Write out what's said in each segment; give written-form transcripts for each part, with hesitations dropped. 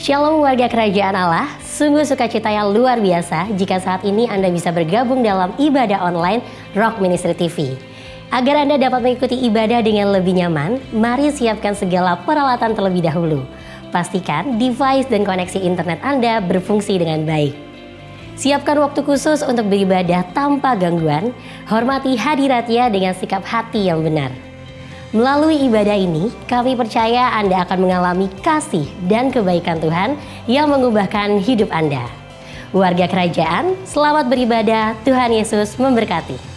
Shalom warga kerajaan Allah, sungguh sukacita yang luar biasa jika saat ini Anda bisa bergabung dalam ibadah online Rock Ministry TV. Agar Anda dapat mengikuti ibadah dengan lebih nyaman, mari siapkan segala peralatan terlebih dahulu. Pastikan device dan koneksi internet Anda berfungsi dengan baik. Siapkan waktu khusus untuk beribadah tanpa gangguan, hormati hadiratnya dengan sikap hati yang benar. Melalui ibadah ini, kami percaya Anda akan mengalami kasih dan kebaikan Tuhan yang mengubahkan hidup Anda. Warga kerajaan, selamat beribadah, Tuhan Yesus memberkati.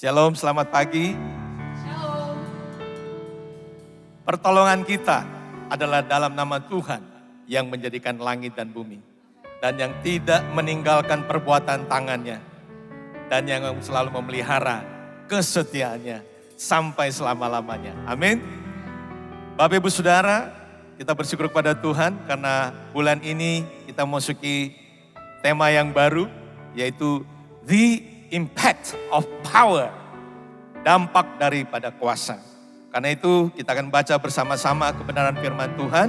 Shalom, selamat pagi. Shalom. Pertolongan kita adalah dalam nama Tuhan yang menjadikan langit dan bumi. Dan yang tidak meninggalkan perbuatan tangannya. Dan yang selalu memelihara kesetiaannya sampai selama-lamanya. Amin. Bapak Ibu Saudara, kita bersyukur kepada Tuhan karena bulan ini kita memasuki tema yang baru, yaitu The Impact of Power, dampak daripada kuasa. Karena itu kita akan baca bersama-sama kebenaran firman Tuhan.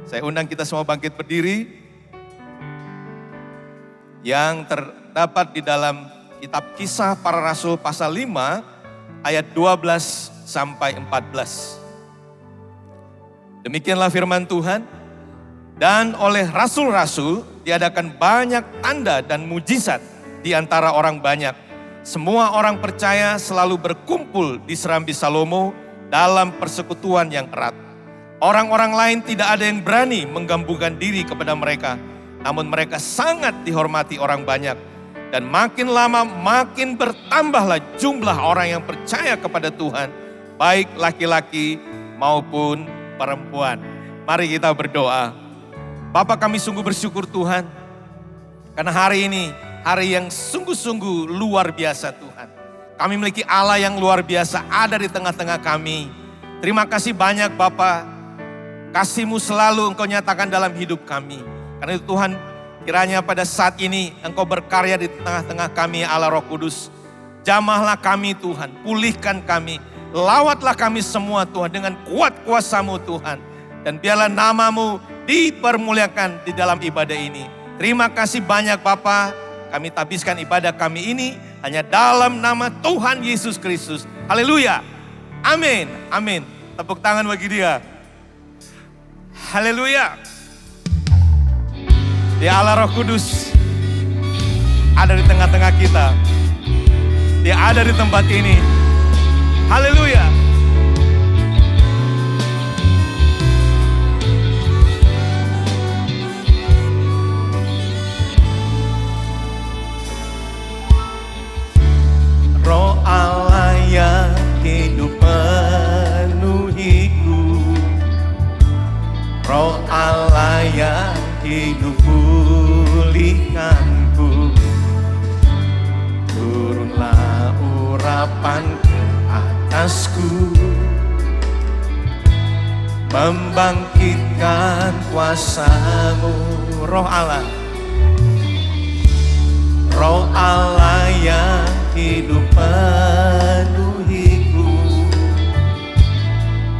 Saya undang kita semua bangkit berdiri. Yang terdapat di dalam kitab Kisah Para Rasul pasal 5 ayat 12 sampai 14. Demikianlah firman Tuhan. Dan oleh rasul-rasul diadakan banyak tanda dan mujizat di antara orang banyak. Semua orang percaya selalu berkumpul di Serambi Salomo dalam persekutuan yang erat. Orang-orang lain tidak ada yang berani menggabungkan diri kepada mereka. Namun mereka sangat dihormati orang banyak. Dan makin lama makin bertambahlah jumlah orang yang percaya kepada Tuhan. Baik laki-laki maupun perempuan. Mari kita berdoa. Bapa, kami sungguh bersyukur Tuhan. Karena hari ini hari yang sungguh-sungguh luar biasa Tuhan. Kami memiliki Allah yang luar biasa ada di tengah-tengah kami. Terima kasih banyak Bapa. Kasih-Mu selalu Engkau nyatakan dalam hidup kami. Karena itu Tuhan, kiranya pada saat ini Engkau berkarya di tengah-tengah kami Allah Roh Kudus. Jamahlah kami Tuhan, pulihkan kami. Lawatlah kami semua Tuhan dengan kuat kuasa-Mu Tuhan. Dan biarlah nama-Mu dipermuliakan di dalam ibadah ini. Terima kasih banyak Bapa. Kami tabiskan ibadah kami ini hanya dalam nama Tuhan Yesus Kristus. Haleluya. Amin. Amin. Tepuk tangan bagi Dia. Haleluya. Ya Allah Roh Kudus ada di tengah-tengah kita. Dia ada di tempat ini. Haleluya. membangkitkan kuasa-Mu. Roh Allah, Roh Allah yang hidup penuhiku,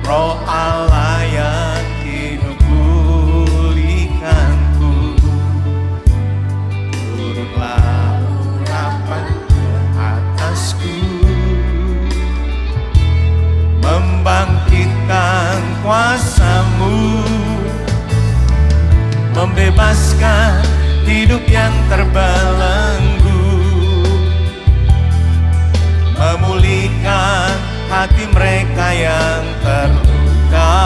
Roh Allah yang hidup pulihkanku. Turunlah urapan ke atasku, membangkitkan kuasa-Mu, membebaskan hidup yang terbelenggu, memulihkan hati mereka yang terluka,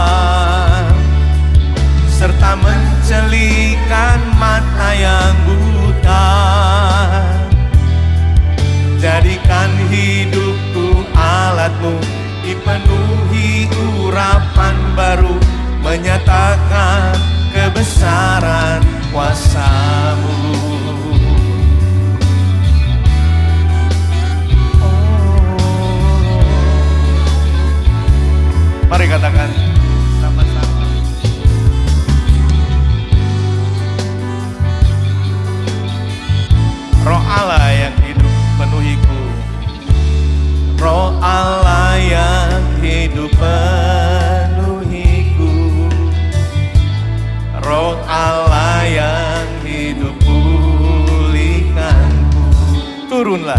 serta mencelikan mata yang buta. Jadikan hidupku alat-Mu, dipenuhi urapan baru, menyatakan kebesaran kuasa-Mu. Mari katakan sama-sama. Roh Allah yang hidup penuhiku, Roh Allah yang hidup penuhiku, Roh Allah yang hidup pulihkanku. Turunlah,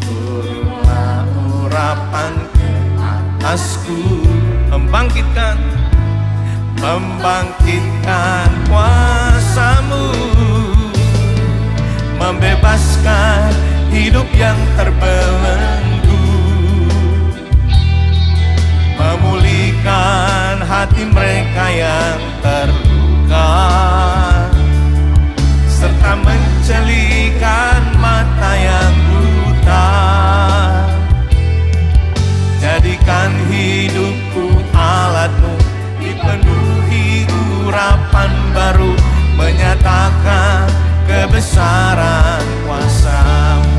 turunlah urapan ke atasku, membangkitkan kuasa-Mu, membebaskan hidup yang terbelenggu, memulihkan hati mereka yang terluka, serta mencelikan mata yang buta. Jadikan hidupku alat-Mu, dipenuhi urapan baru, menyatakan kebesaran kuasa-Mu.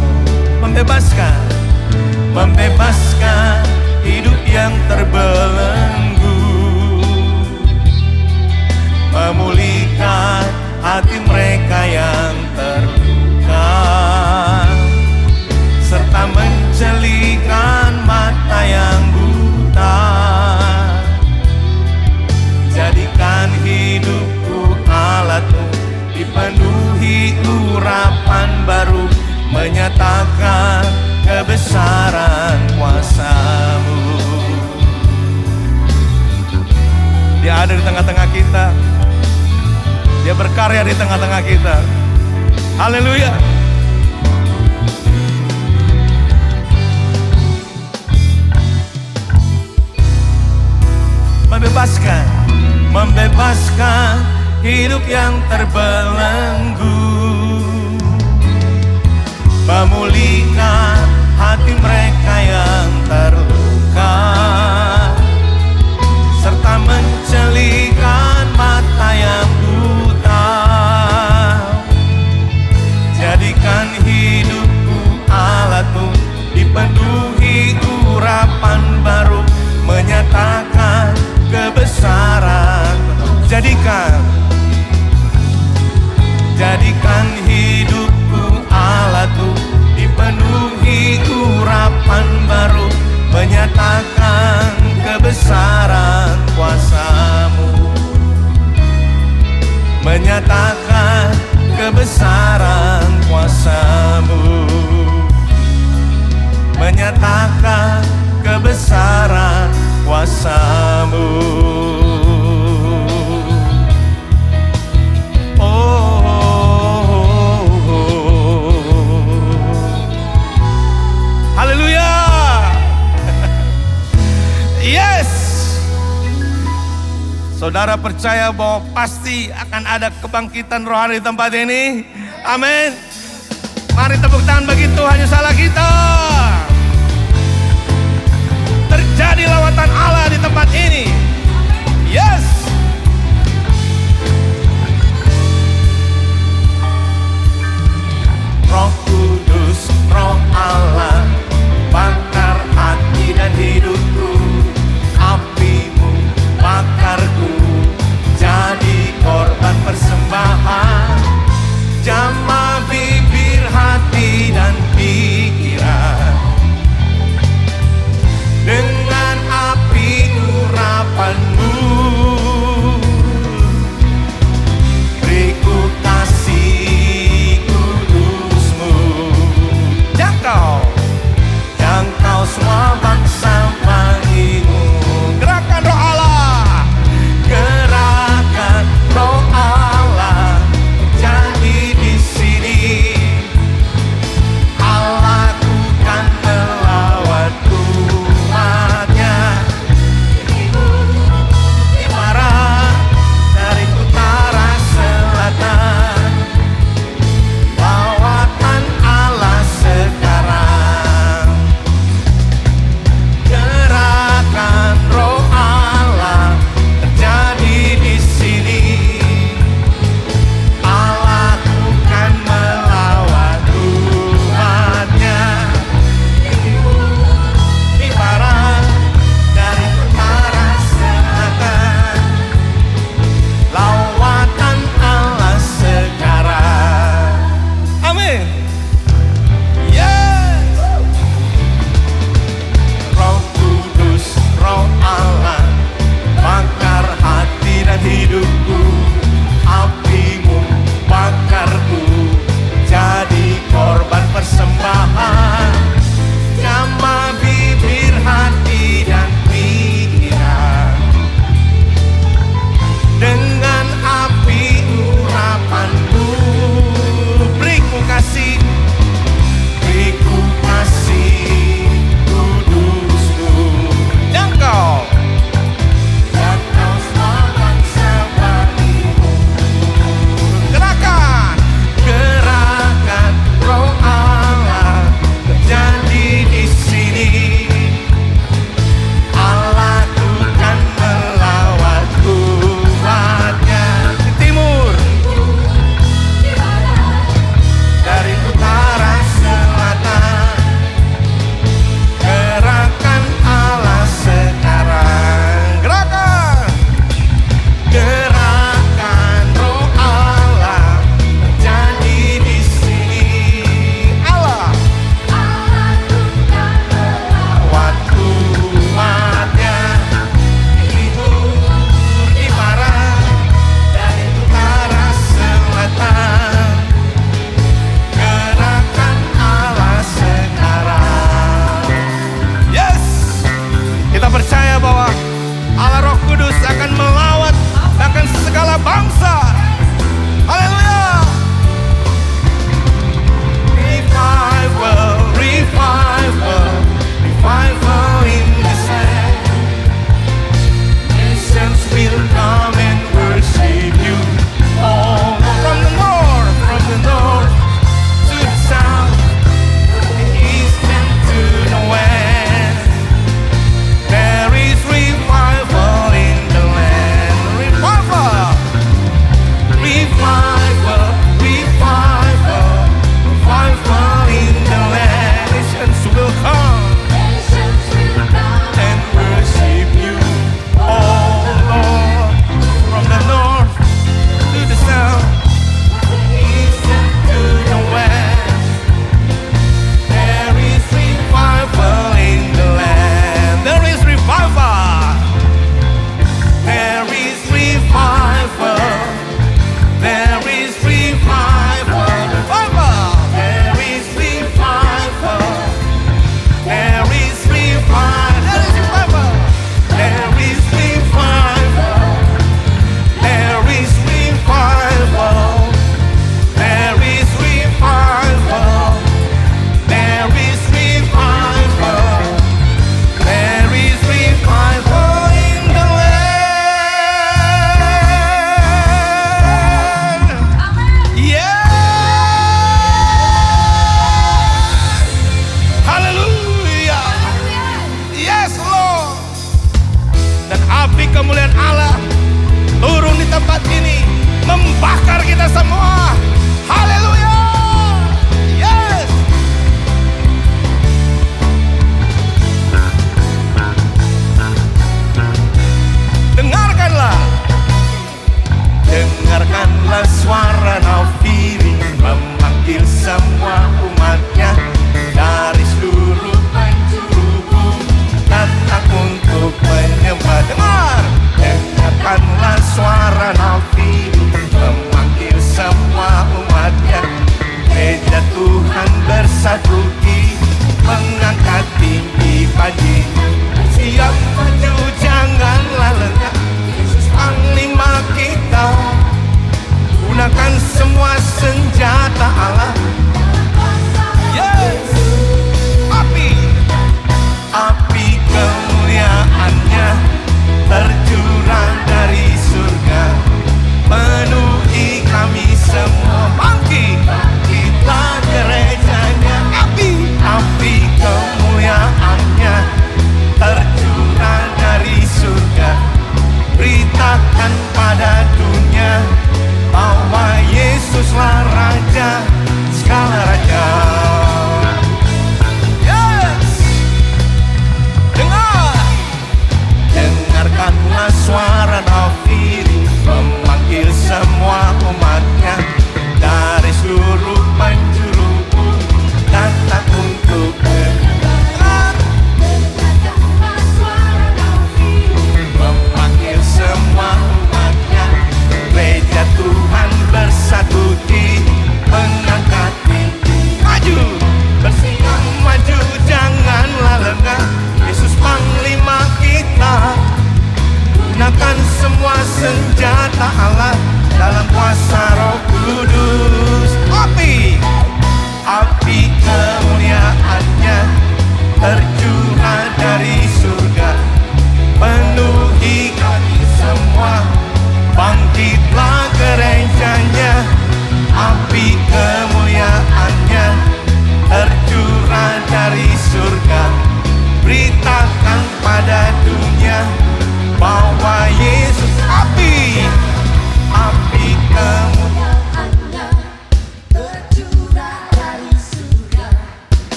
Membebaskan hidup yang terbelenggu, memulihkan hati mereka yang terluka, serta mencelikan mata yang buta. Jadikan hidupku alat-Mu, dipenuhi urapan baru, menyatakan kebesaran kuasa-Mu. Dia ada di tengah-tengah kita, Dia berkarya di tengah-tengah kita. Haleluya. Membebaskan hidup yang terbelenggu, memulihkan hati mereka yang terluka, serta mencelikan mata yang buta. Jadikan hidupku alat-Mu, dipenuhi urapan baru, menyatakan kebesaran. Jadikan hidupku alat-Mu, dipenuhi urapan baru, menyatakan kebesaran kuasa-Mu, menyatakan kebesaran kuasa-Mu, menyatakan kebesaran kuasa-Mu. Haleluya. Yes. Saudara percaya bahwa pasti akan ada kebangkitan rohani di tempat ini? Amin. Mari tepuk tangan bagi Tuhan yang salah kita. Terjadi lawatan Allah di tempat ini. Yes. Roh Kudus, Roh Allah, bakar hati dan hidupku. Api-Mu bakar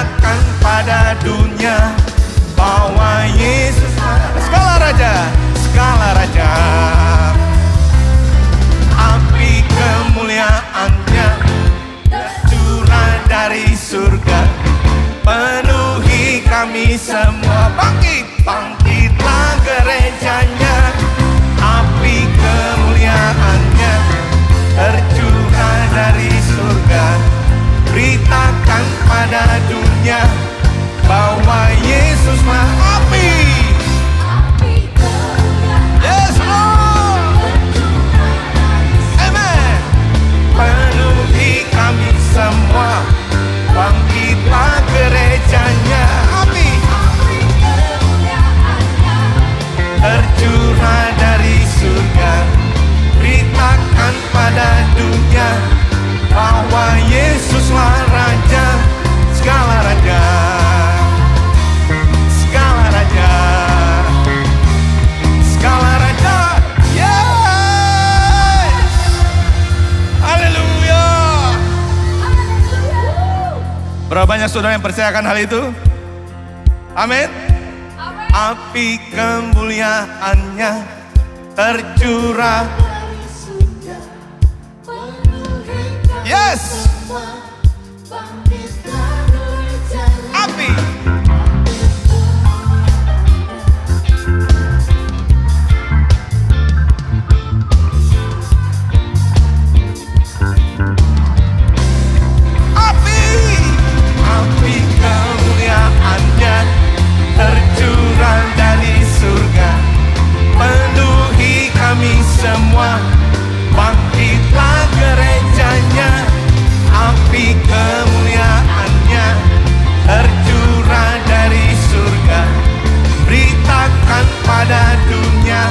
beritakan pada dunia bahwa Yesus segala raja, segala raja. Api kemuliaannya tercurah dari surga, penuhi kami semua. Bangkit, bangkitlah gerejanya. Api kemuliaannya tercurah dari surga, beritakan pada dunia bahwa Yesuslah api. Yes Lord, amen. Penuhi kami semua, bangkitlah gerejanya. Api tercurah dari surga, beritakan pada dunia bahwa Yesuslah Raja, segala raja, segala raja, segala raja. Yes, haleluya. Berapa banyak saudara yang percayakan hal itu? Amin. Api kemuliaannya tercurah. Yes. Api. Api kemuliaannya tercurah dari surga, penuhi kami semua, bangkitlah gerejanya. Api kemuliaannya tercurah dari surga, beritakan pada dunia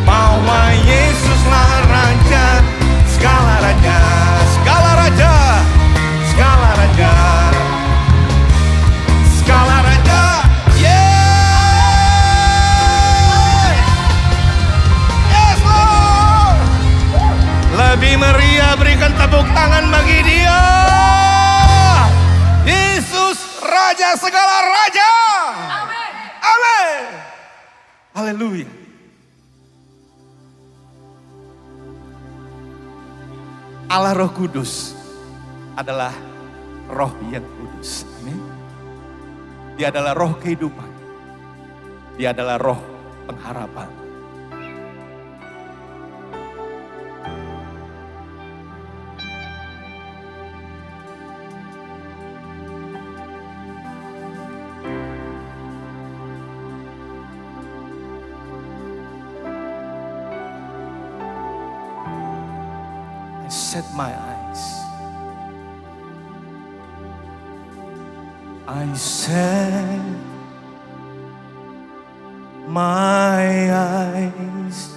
bahwa Yesuslah Raja, segala raja, segala raja, segala raja, segala raja. Lebih meriah, berikan tepuk tangan bagi Dia. Yesus Raja segala raja. Amin. Amin. Haleluya. Allah Roh Kudus adalah Roh yang kudus. Amin. Dia adalah Roh kehidupan. Dia adalah Roh pengharapan. Set my eyes. I set my eyes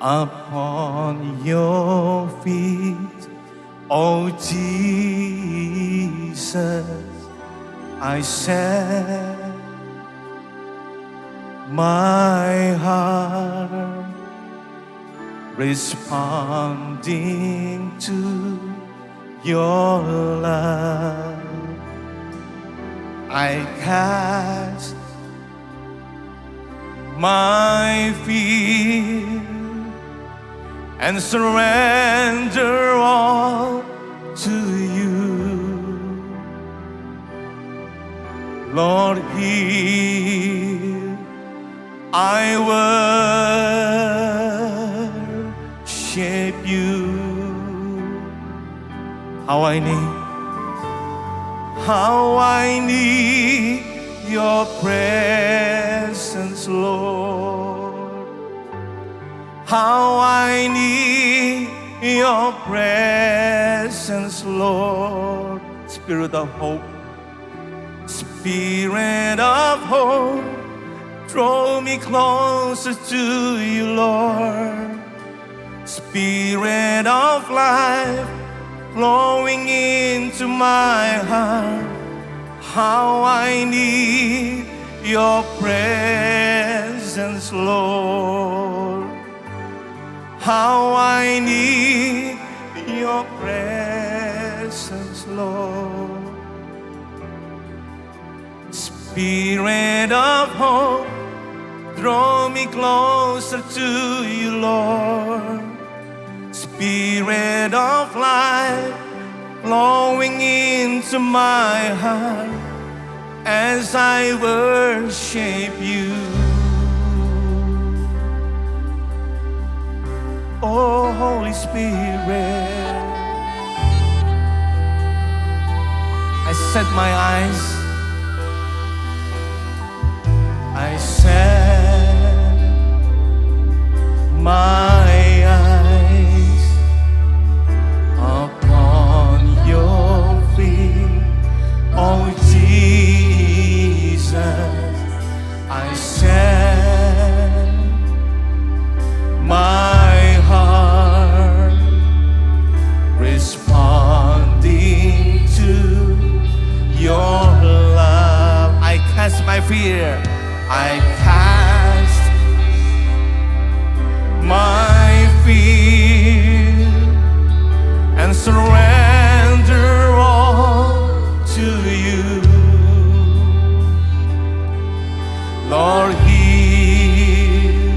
upon your feet, oh Jesus. I set my heart responding to your love. I cast my fear and surrender all to you. Lord, here I worship you. How I need your presence, Lord. How I need your presence, Lord. Spirit of hope, Spirit of hope, draw me closer to you, Lord. Spirit of life, flowing into my heart. How I need your presence, Lord. How I need your presence, Lord. Spirit of hope, draw me closer to you, Lord. Spirit of life, flowing into my heart as I worship you. Oh, Holy Spirit, I set my eyes, I set my eyes upon your feet, oh Jesus. I set my heart responding to your love. I cast my fear, I cast my fear and surrender all to you. Lord, here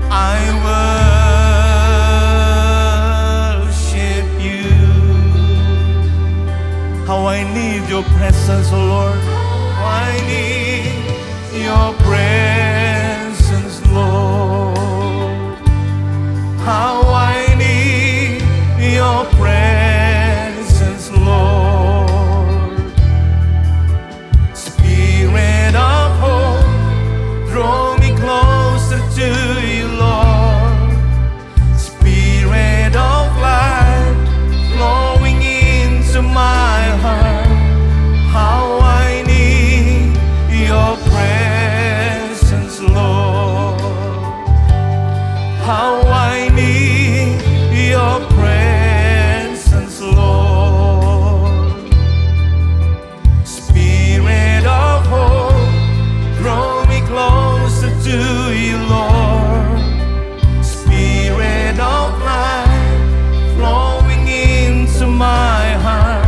I worship you. How I need your presence, oh Lord. I need your presence, Lord. How I need your presence, Lord. Spirit of hope, draw me closer to you, Lord. Spirit of life, flowing into my heart. How I need your presence, Lord. How I need your presence, Lord. Spirit of hope, draw me closer to you, Lord. Spirit of life, flowing into my heart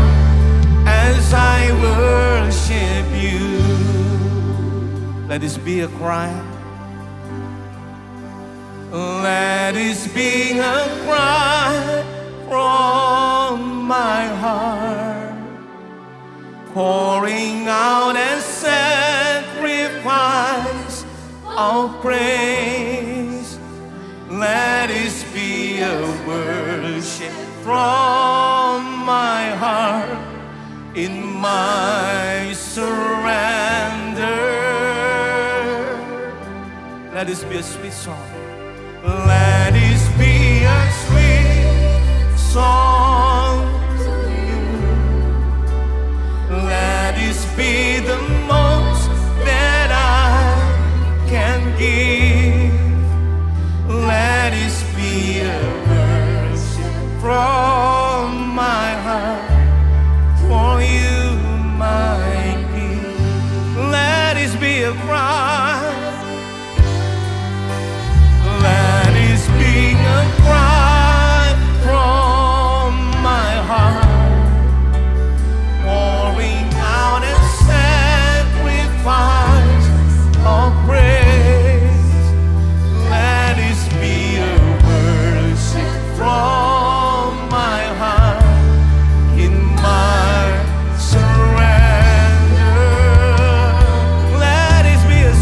as I worship you. Let this be a cry. Let this be a cry from my heart, pouring out a sacrifice of praise. Let this be a worship from my heart in my surrender. Let this be a sweet song. Let this be a sweet song to you. Let this be the most that I can give. Let this be a worship from my heart for you, my King. Let this be a cry. Let this be a cry from my heart, pouring out a sacrifice of praise. Let this be a worship from my heart in my surrender. Let this be a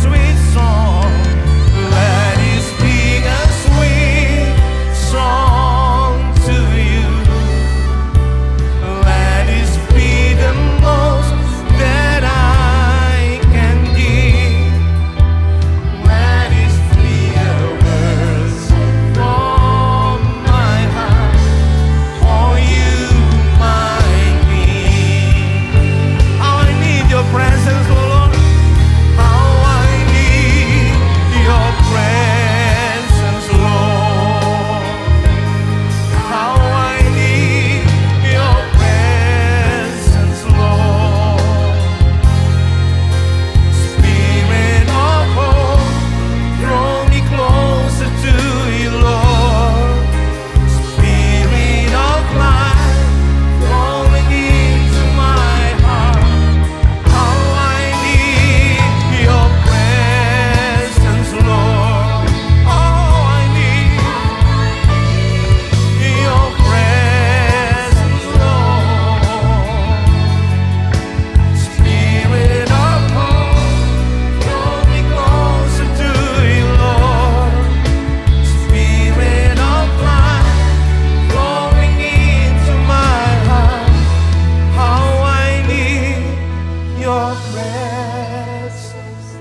your presence.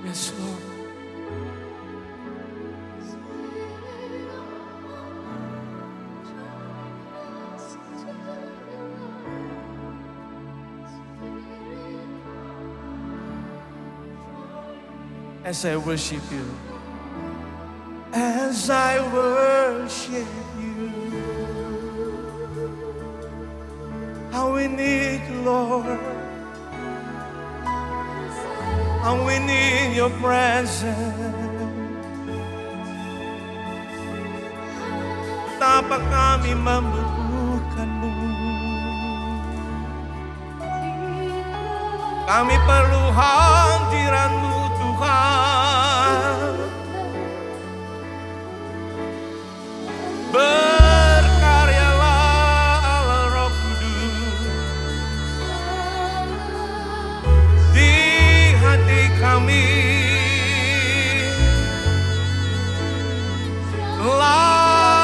Yes, Lord. As I worship you, as I worship you, how we need you, Lord, how we need your presence. Betapa kami membutuhkanmu. Kami perlu hadirat-Mu, Tuhan. Berkaryalah Allah Roh Kudus di hati kami.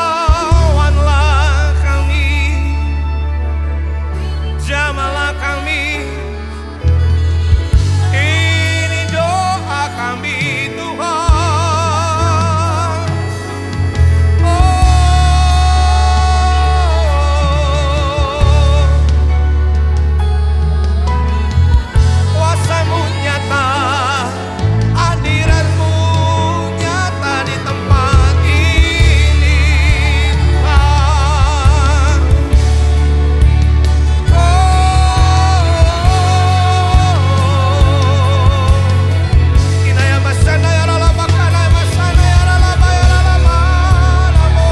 Lawanlah kami, jamalah kami. Ini doa kami, Tuhan. Kuasa-Mu nyata, hadirat-Mu nyata di tempat ini, Tuhan. Inaya masana ya rala makana ya masana ya rala baya rala malamo.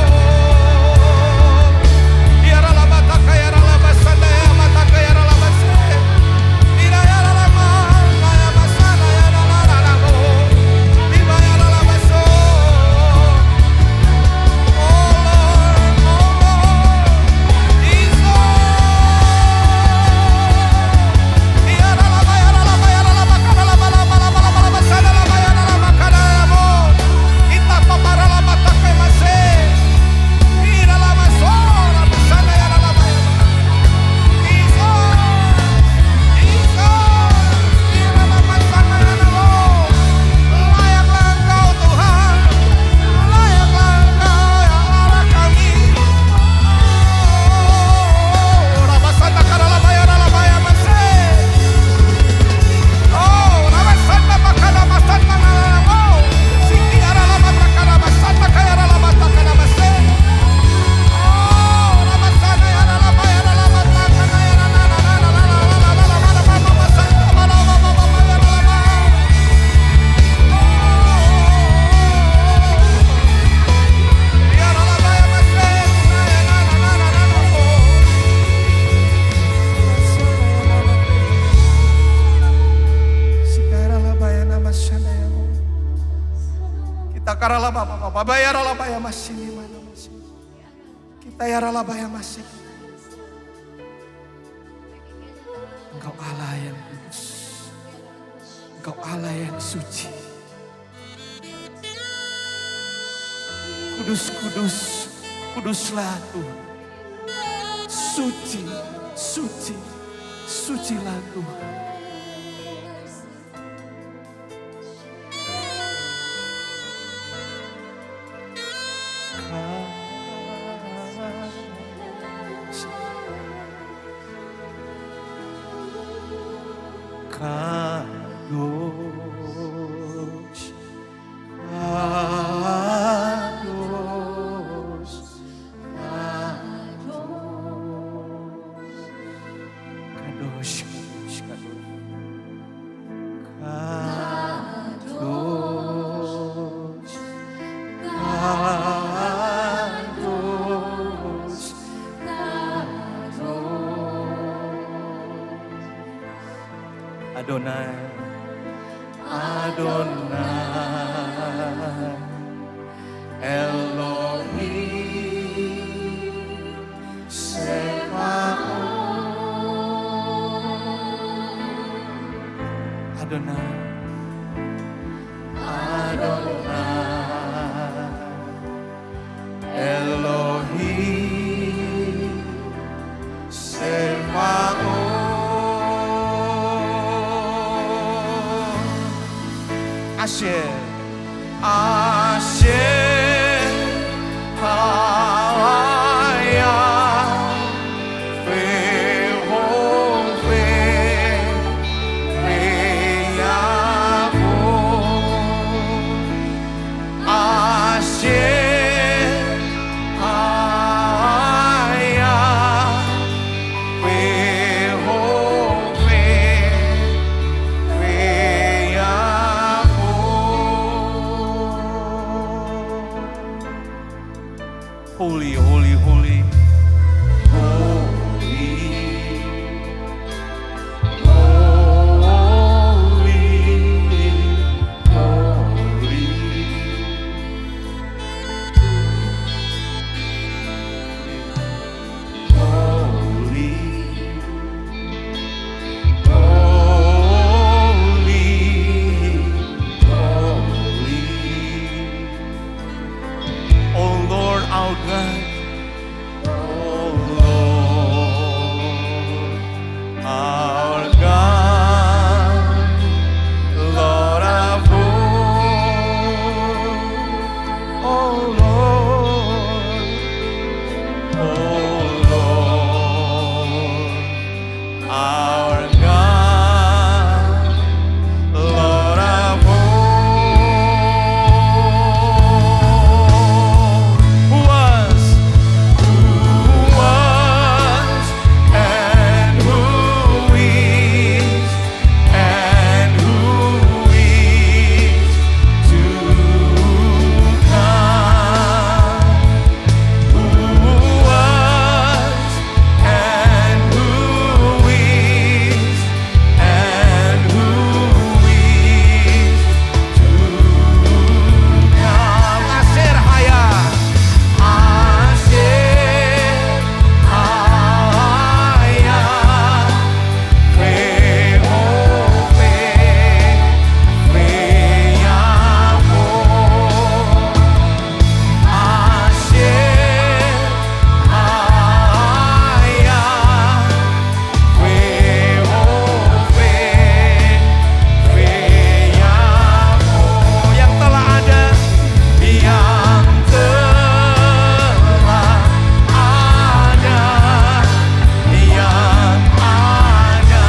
Ya rala bataka ya rala basana ya mataka ya rala basana. Inaya rala malama ya masana ya rala rala mo. Iba ya rala baso. Oh Lord, Jesus. Ya rala baya rala makana rala bala bala bala bala basana rala baya rala makana ya mo. Ita papara rala bataka ya mase. Ira rala maso rala basana ya rala baya. Layaklah Engkau Tuhan, layaklah Engkau ya Allah kami. Rabasana karalabaya ralabaya mase. Rabasana makana masana nalamo. Siki aralabata karabasana kaya ralabata karabase. Rabasana ya ralabaya ralabata kana ya kita karala baba bayar alabaya masih mana masih kita ya ralabaya masih. Engkau Allah yang kudus, Engkau Allah yang suci. Kudus, kudus, kuduslah Tuhan. Suci, suci, sucilah Tuhan. Kadosh, Kadosh, Kadosh, Kadosh, Kadosh, Kadosh, Adonai, Adonai, Elohim, Sebaot. Adonai, Adonai, Asyir, Asyir, Halaya, Fehove, Feyabu, Asyir, Halaya, Fehove, Feyabu. Holy, holy, holy. Holy, holy, holy, holy, oh Lord our God, oh Lord our God, Lord of hosts, oh Lord, our God, Lord of hosts, who was, and who is, and who is to come. Who was, and who is, and who is to come. Asyir haya, Asyir haya, Fehove, Feyabu, Asyir haya, Fehove, Feyabu, yang telah ada, yang telah ada, yang ada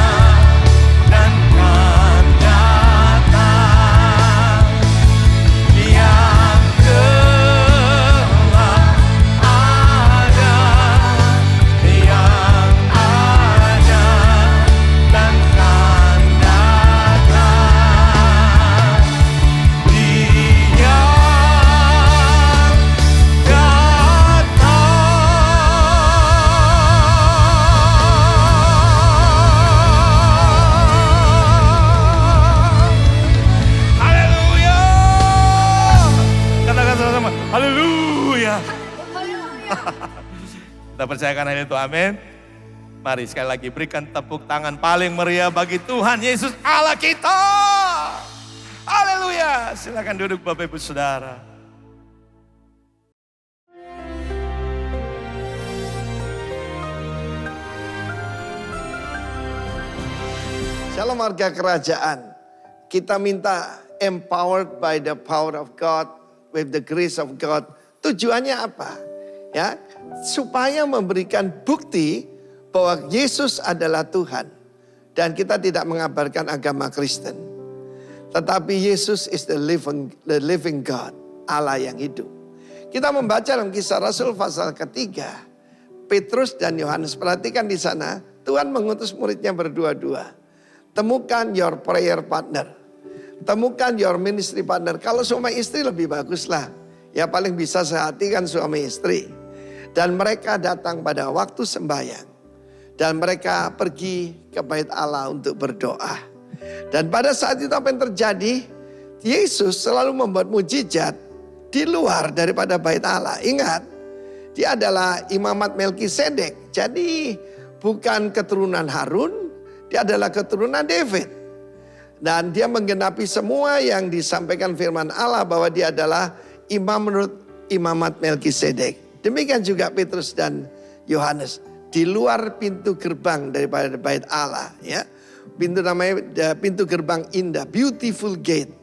dan akan datang, yang telah ada, yang ada dan akan datang, Dia datang. Haleluya. Katakan sama-sama, haleluya. Kita percayakan hal itu, amin. Mari sekali lagi berikan tepuk tangan paling meriah bagi Tuhan Yesus Allah kita. Haleluya. Silakan duduk Bapak Ibu Saudara. Shalom warga kerajaan. Kita minta empowered by the power of God, with the grace of God. Tujuannya apa? Ya, supaya memberikan bukti bahwa Yesus adalah Tuhan. Dan kita tidak mengabarkan agama Kristen. Tetapi Yesus is the living God, Allah yang hidup. Kita membaca dalam Kisah Rasul pasal ketiga, Petrus dan Yohanes, perhatikan di sana, Tuhan mengutus muridnya berdua-dua. Temukan your prayer partner. Temukan your ministry partner. Kalau suami istri lebih baguslah. Ya paling bisa sehati kan suami istri. Dan mereka datang pada waktu sembahyang. Dan mereka pergi ke bait Allah untuk berdoa. Dan pada saat itu apa yang terjadi? Yesus selalu membuat mujizat di luar daripada bait Allah. Ingat, dia adalah imamat Melkisedek. Jadi bukan keturunan Harun. Dia adalah keturunan David. Dan dia menggenapi semua yang disampaikan firman Allah bahwa dia adalah imam menurut imamat Melkisedek. Demikian juga Petrus dan Yohanes. Di luar pintu gerbang daripada bait Allah. Ya. Pintu namanya pintu gerbang indah. Beautiful gate.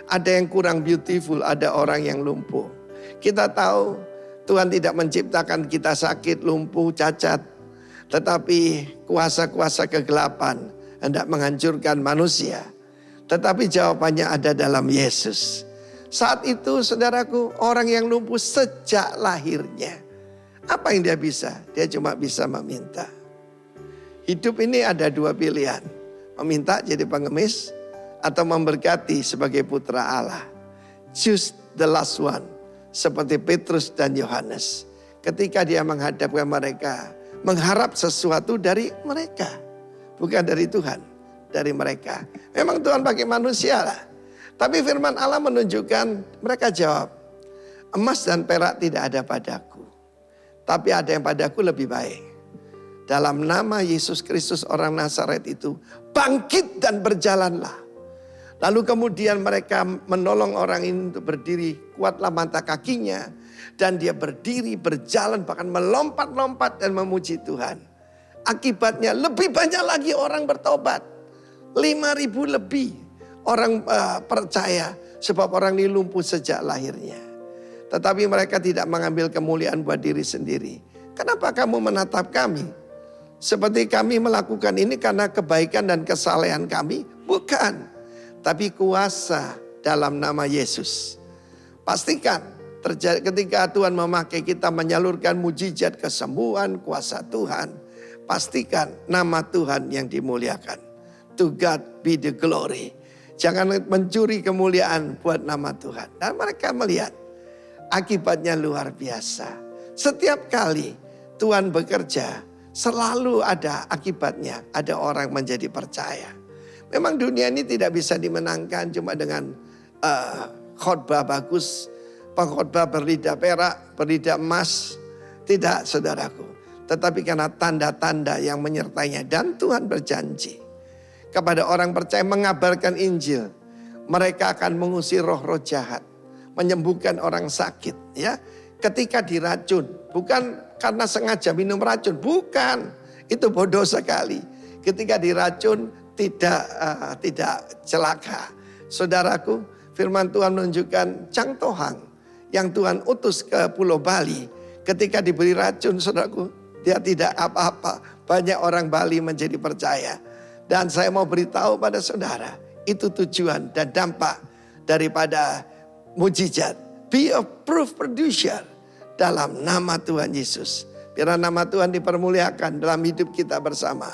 Ada yang kurang beautiful, ada orang yang lumpuh. Kita tahu Tuhan tidak menciptakan kita sakit, lumpuh, cacat. Tetapi kuasa-kuasa kegelapan hendak menghancurkan manusia. Tetapi jawabannya ada dalam Yesus. Saat itu saudaraku, orang yang lumpuh sejak lahirnya. Apa yang dia bisa? Dia cuma bisa meminta. Hidup ini ada dua pilihan. Meminta jadi pengemis atau memberkati sebagai putra Allah. Choose the last one. Seperti Petrus dan Yohanes. Ketika dia menghadapkan mereka, mengharap sesuatu dari mereka. Bukan dari Tuhan, dari mereka. Memang Tuhan pakai manusia lah. Tapi firman Allah menunjukkan, mereka jawab, emas dan perak tidak ada padaku. Tapi ada yang padaku lebih baik. Dalam nama Yesus Kristus orang Nazaret itu, bangkit dan berjalanlah. Lalu kemudian mereka menolong orang ini untuk berdiri, kuatlah mata kakinya. Dan dia berdiri, berjalan, bahkan melompat-lompat dan memuji Tuhan. Akibatnya lebih banyak lagi orang bertobat. 5.000 lebih orang percaya sebab orang ini lumpuh sejak lahirnya. Tetapi mereka tidak mengambil kemuliaan buat diri sendiri. Kenapa kamu menatap kami? Seperti kami melakukan ini karena kebaikan dan kesalehan kami? Bukan. Tapi kuasa dalam nama Yesus. Pastikan terjadi ketika Tuhan memakai kita menyalurkan mujizat kesembuhan, kuasa Tuhan. Pastikan nama Tuhan yang dimuliakan. To God be the glory. Jangan mencuri kemuliaan buat nama Tuhan. Dan mereka melihat akibatnya luar biasa. Setiap kali Tuhan bekerja, selalu ada akibatnya. Ada orang menjadi percaya. Memang dunia ini tidak bisa dimenangkan cuma dengan khotbah bagus, pengkhotbah berlidah perak, berlidah emas. Tidak, saudaraku. Tetapi karena tanda-tanda yang menyertainya. Dan Tuhan berjanji kepada orang percaya mengabarkan Injil. Mereka akan mengusir roh-roh jahat, menyembuhkan orang sakit. Ya, ketika diracun, bukan karena sengaja minum racun, bukan. Itu bodoh sekali. Ketika diracun tidak celaka. Saudaraku, firman Tuhan menunjukkan Chang Tohang yang Tuhan utus ke Pulau Bali. Ketika diberi racun, saudaraku, dia tidak apa-apa. Banyak orang Bali menjadi percaya. Dan saya mau beritahu pada saudara, itu tujuan dan dampak daripada mujizat. Be a proof producer dalam nama Tuhan Yesus. Biar nama Tuhan dipermuliakan dalam hidup kita bersama.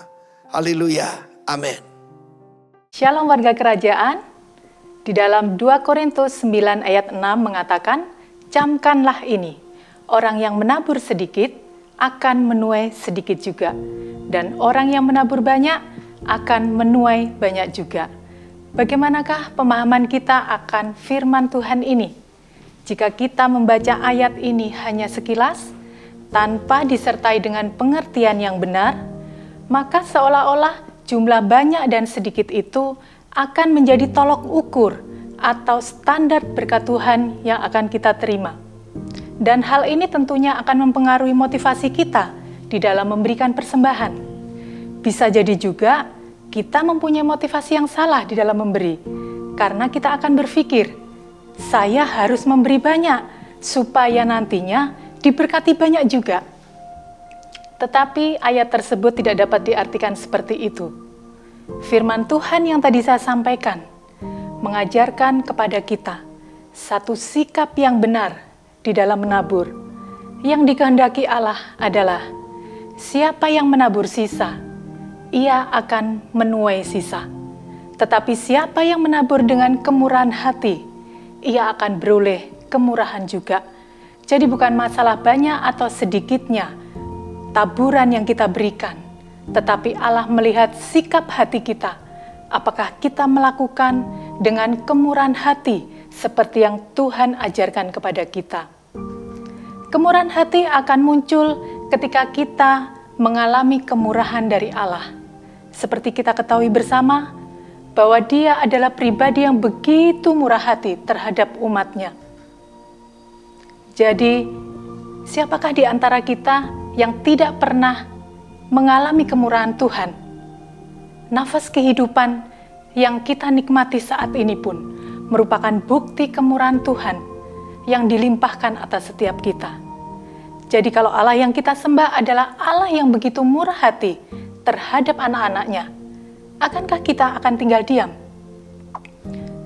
Haleluya. Amin. Shalom warga kerajaan. Di dalam 2 Korintus 9 ayat 6 mengatakan, camkanlah ini, orang yang menabur sedikit akan menuai sedikit juga. Dan orang yang menabur banyak akan menuai banyak juga. Bagaimanakah pemahaman kita akan firman Tuhan ini? Jika kita membaca ayat ini hanya sekilas, tanpa disertai dengan pengertian yang benar, maka seolah-olah jumlah banyak dan sedikit itu akan menjadi tolok ukur atau standar berkat Tuhan yang akan kita terima. Dan hal ini tentunya akan mempengaruhi motivasi kita di dalam memberikan persembahan. Bisa jadi juga kita mempunyai motivasi yang salah di dalam memberi. Karena kita akan berpikir, saya harus memberi banyak supaya nantinya diberkati banyak juga. Tetapi ayat tersebut tidak dapat diartikan seperti itu. Firman Tuhan yang tadi saya sampaikan mengajarkan kepada kita satu sikap yang benar di dalam menabur. Yang dikehendaki Allah adalah siapa yang menabur sisa, ia akan menuai sisa. Tetapi siapa yang menabur dengan kemurahan hati, ia akan beroleh kemurahan juga. Jadi bukan masalah banyak atau sedikitnya taburan yang kita berikan, tetapi Allah melihat sikap hati kita. Apakah kita melakukan dengan kemurahan hati seperti yang Tuhan ajarkan kepada kita. Kemurahan hati akan muncul ketika kita mengalami kemurahan dari Allah. Seperti kita ketahui bersama bahwa Dia adalah pribadi yang begitu murah hati terhadap umat-Nya. Jadi, siapakah di antara kita yang tidak pernah mengalami kemurahan Tuhan? Nafas kehidupan yang kita nikmati saat ini pun merupakan bukti kemurahan Tuhan yang dilimpahkan atas setiap kita. Jadi kalau Allah yang kita sembah adalah Allah yang begitu murah hati terhadap anak-anaknya, akankah kita akan tinggal diam?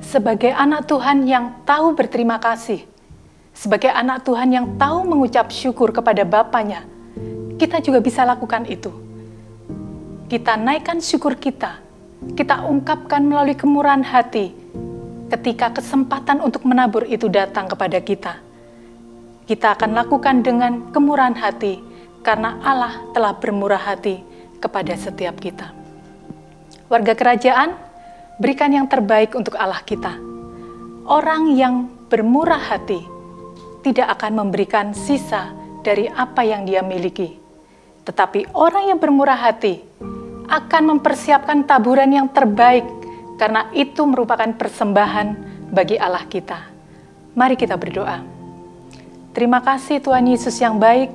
Sebagai anak Tuhan yang tahu berterima kasih, sebagai anak Tuhan yang tahu mengucap syukur kepada Bapanya, kita juga bisa lakukan itu. Kita naikkan syukur kita ungkapkan melalui kemurahan hati ketika kesempatan untuk menabur itu datang kepada kita. Kita akan lakukan dengan kemurahan hati karena Allah telah bermurah hati kepada setiap kita. Warga kerajaan, berikan yang terbaik untuk Allah kita. Orang yang bermurah hati tidak akan memberikan sisa dari apa yang dia miliki. Tetapi orang yang bermurah hati akan mempersiapkan taburan yang terbaik karena itu merupakan persembahan bagi Allah kita. Mari kita berdoa. Terima kasih Tuhan Yesus yang baik,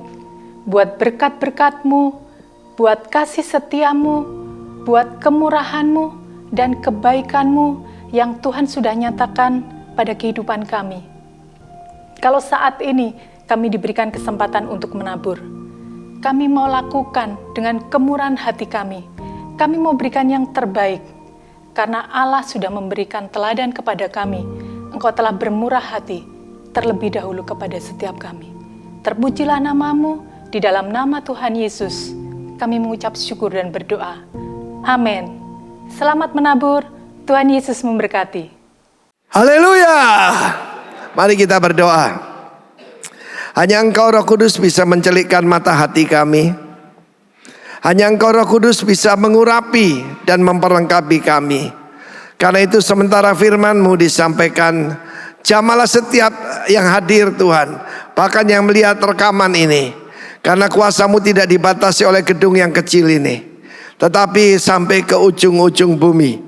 buat berkat-berkat-Mu, buat kasih setia-Mu, buat kemurahan-Mu dan kebaikan-Mu yang Tuhan sudah nyatakan pada kehidupan kami. Kalau saat ini kami diberikan kesempatan untuk menabur, kami mau lakukan dengan kemurahan hati kami. Kami mau berikan yang terbaik, karena Allah sudah memberikan teladan kepada kami. Engkau telah bermurah hati terlebih dahulu kepada setiap kami. Terpujilah nama-Mu, di dalam nama Tuhan Yesus, kami mengucap syukur dan berdoa. Amin. Selamat menabur, Tuhan Yesus memberkati. Haleluya. Mari kita berdoa. Hanya Engkau Roh Kudus bisa mencelikkan mata hati kami. Hanya Engkau Roh Kudus bisa mengurapi dan memperlengkapi kami. Karena itu sementara firman-Mu disampaikan, jamalah setiap yang hadir Tuhan, bahkan yang melihat rekaman ini. Karena kuasa-Mu tidak dibatasi oleh gedung yang kecil ini, tetapi sampai ke ujung-ujung bumi.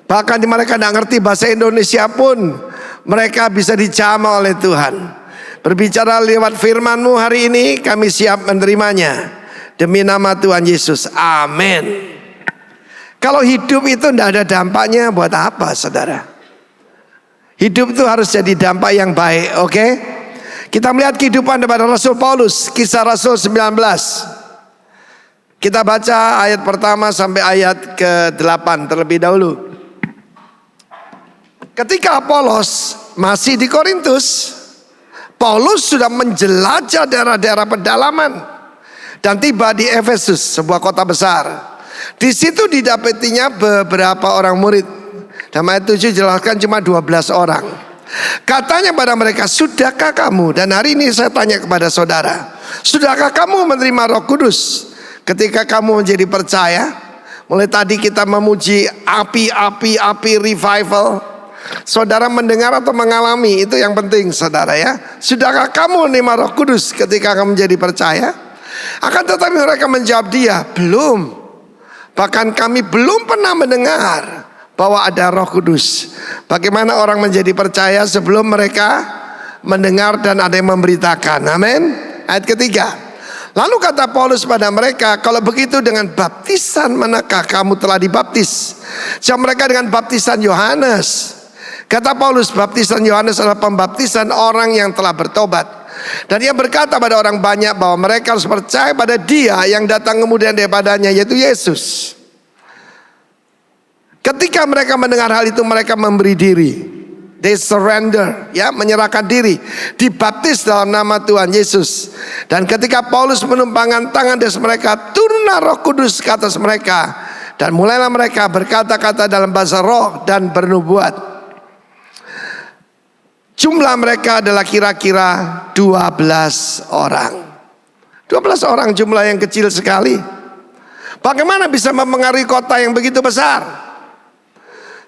Bahkan mereka tidak ngerti bahasa Indonesia pun, mereka bisa dijamah oleh Tuhan. Berbicara lewat firman-Mu hari ini, kami siap menerimanya. Demi nama Tuhan Yesus, amin. Kalau hidup itu tidak ada dampaknya, buat apa saudara? Hidup itu harus jadi dampak yang baik, oke? Kita melihat kehidupan daripada Rasul Paulus, Kisah Rasul 19. Kita baca ayat pertama sampai ayat ke-8 terlebih dahulu. Ketika Apolos masih di Korintus, Paulus sudah menjelajah daerah-daerah pedalaman dan tiba di Efesus, sebuah kota besar. Di situ didapatinya beberapa orang murid. Dalam ayat 7 jelaskan cuma 12 orang. Katanya pada mereka, sudahkah kamu, dan hari ini saya tanya kepada saudara, sudahkah kamu menerima Roh Kudus ketika kamu menjadi percaya? Mulai tadi kita memuji api revival. Saudara mendengar atau mengalami, itu yang penting saudara ya. Sudahkah kamu menerima Roh Kudus ketika kamu menjadi percaya? Akan tetapi mereka menjawab dia, belum. Bahkan kami belum pernah mendengar bahwa ada Roh Kudus. Bagaimana orang menjadi percaya sebelum mereka mendengar dan ada yang memberitakan? Amin. Ayat ketiga. Lalu kata Paulus pada mereka, kalau begitu dengan baptisan manakah kamu telah dibaptis? Jawab mereka, dengan baptisan Yohanes. Kata Paulus, baptisan Yohanes adalah pembaptisan orang yang telah bertobat. Dan ia berkata pada orang banyak bahwa mereka harus percaya pada dia yang datang kemudian daripadanya, yaitu Yesus. Ketika mereka mendengar hal itu, mereka memberi diri. They surrender, ya, menyerahkan diri, dibaptis dalam nama Tuhan Yesus. Dan ketika Paulus menumpangkan tangan di atas mereka, turunlah Roh Kudus ke atas mereka, dan mulailah mereka berkata-kata dalam bahasa roh dan bernubuat. Jumlah mereka adalah kira-kira 12 orang. 12 orang jumlah yang kecil sekali. Bagaimana bisa mempengaruhi kota yang begitu besar?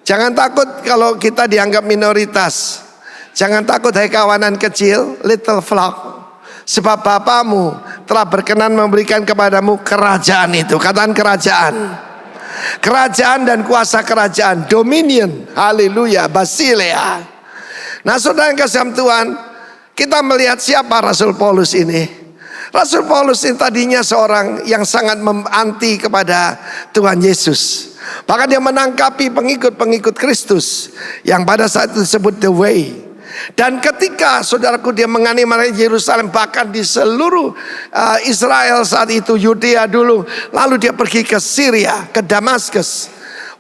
Jangan takut kalau kita dianggap minoritas. Jangan takut hai kawanan kecil, little flock. Sebab Bapamu telah berkenan memberikan kepadamu kerajaan itu. Katakan kerajaan. Kerajaan dan kuasa kerajaan. Dominion. Haleluya. Basileia. Nah saudara yang kasih Tuhan, kita melihat siapa Rasul Paulus ini. Rasul Paulus ini tadinya seorang yang sangat anti kepada Tuhan Yesus. Maka dia menangkapi pengikut-pengikut Kristus yang pada saat itu disebut the way. Dan ketika saudaraku dia menganiaya Yerusalem, bahkan di seluruh Israel saat itu, Yudea dulu, lalu dia pergi ke Syria, ke Damaskus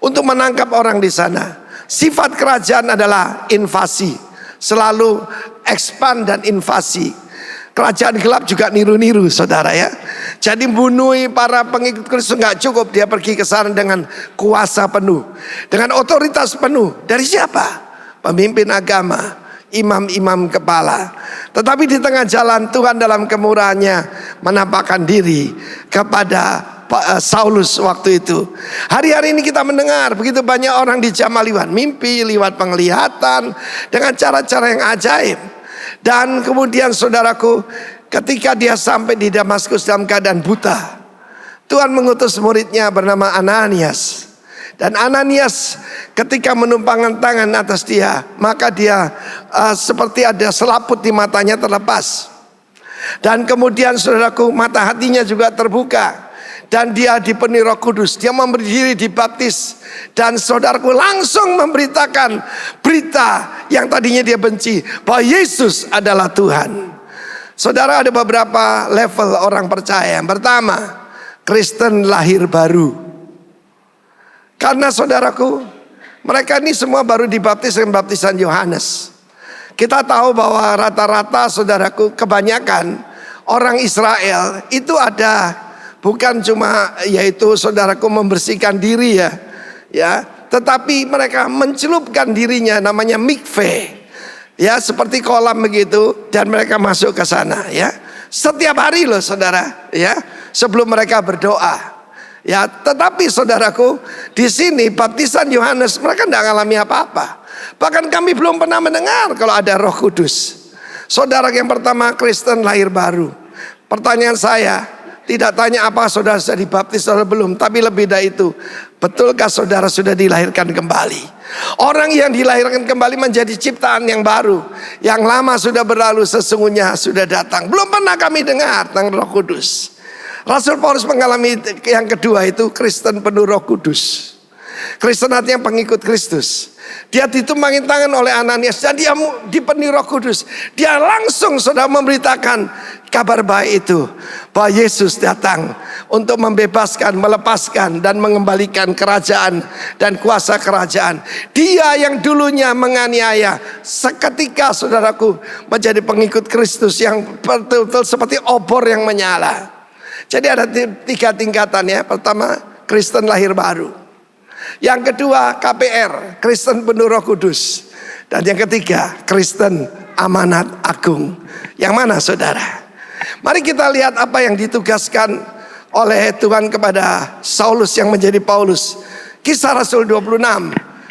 untuk menangkap orang di sana. Sifat kerajaan adalah invasi, selalu expand dan invasi. Kerajaan gelap juga niru-niru saudara ya. Jadi bunuhi para pengikut Kristus nggak cukup, dia pergi ke sana dengan kuasa penuh, dengan otoritas penuh. Dari siapa? Pemimpin agama, imam-imam kepala. Tetapi di tengah jalan Tuhan dalam kemurahannya menampakkan diri kepada Saulus waktu itu. Hari-hari ini kita mendengar begitu banyak orang dijamah lewat mimpi, lewat penglihatan, dengan cara-cara yang ajaib. Dan kemudian saudaraku, ketika dia sampai di Damaskus dalam keadaan buta, Tuhan mengutus muridnya bernama Ananias. Dan Ananias ketika menumpangkan tangan atas dia, maka dia seperti ada selaput di matanya terlepas. Dan kemudian saudaraku, mata hatinya juga terbuka. Dan dia dipenuhi Roh Kudus. Dia memberi diri dibaptis. Dan saudaraku langsung memberitakan berita yang tadinya dia benci, bahwa Yesus adalah Tuhan. Saudara, ada beberapa level orang percaya. Yang pertama, Kristen lahir baru. Karena saudaraku, mereka ini semua baru dibaptis dengan baptisan Yohanes. Kita tahu bahwa rata-rata saudaraku, kebanyakan orang Israel itu ada, bukan cuma yaitu saudaraku membersihkan diri ya, tetapi mereka mencelupkan dirinya, namanya mikveh. Ya, seperti kolam begitu, dan mereka masuk ke sana ya. Setiap hari loh saudara ya, sebelum mereka berdoa. Ya, tetapi saudaraku, di sini baptisan Yohanes mereka tidak mengalami apa-apa. Bahkan kami belum pernah mendengar kalau ada Roh Kudus. Saudara, yang pertama, Kristen lahir baru. Pertanyaan saya, tidak tanya apa saudara sudah dibaptis atau belum, tapi lebih dari itu, betulkah saudara sudah dilahirkan kembali? Orang yang dilahirkan kembali menjadi ciptaan yang baru. Yang lama sudah berlalu, sesungguhnya sudah datang. Belum pernah kami dengar tentang Roh Kudus. Rasul Paulus mengalami yang kedua, itu Kristen penuh Roh Kudus. Kristen artinya pengikut Kristus. Dia ditumpangin tangan oleh Ananias dan dia dipenuhi Roh Kudus. Dia langsung sudah memberitakan kabar baik itu, bahwa Yesus datang untuk membebaskan, melepaskan dan mengembalikan kerajaan dan kuasa kerajaan. Dia yang dulunya menganiaya, seketika saudaraku menjadi pengikut Kristus yang betul-betul seperti obor yang menyala. Jadi ada 3 tingkatan ya. Pertama, Kristen lahir baru. Yang kedua, KPR, Kristen penuh Roh Kudus. Dan yang ketiga, Kristen amanat agung. Yang mana saudara? Mari kita lihat apa yang ditugaskan oleh Tuhan kepada Saulus yang menjadi Paulus. Kisah Rasul 26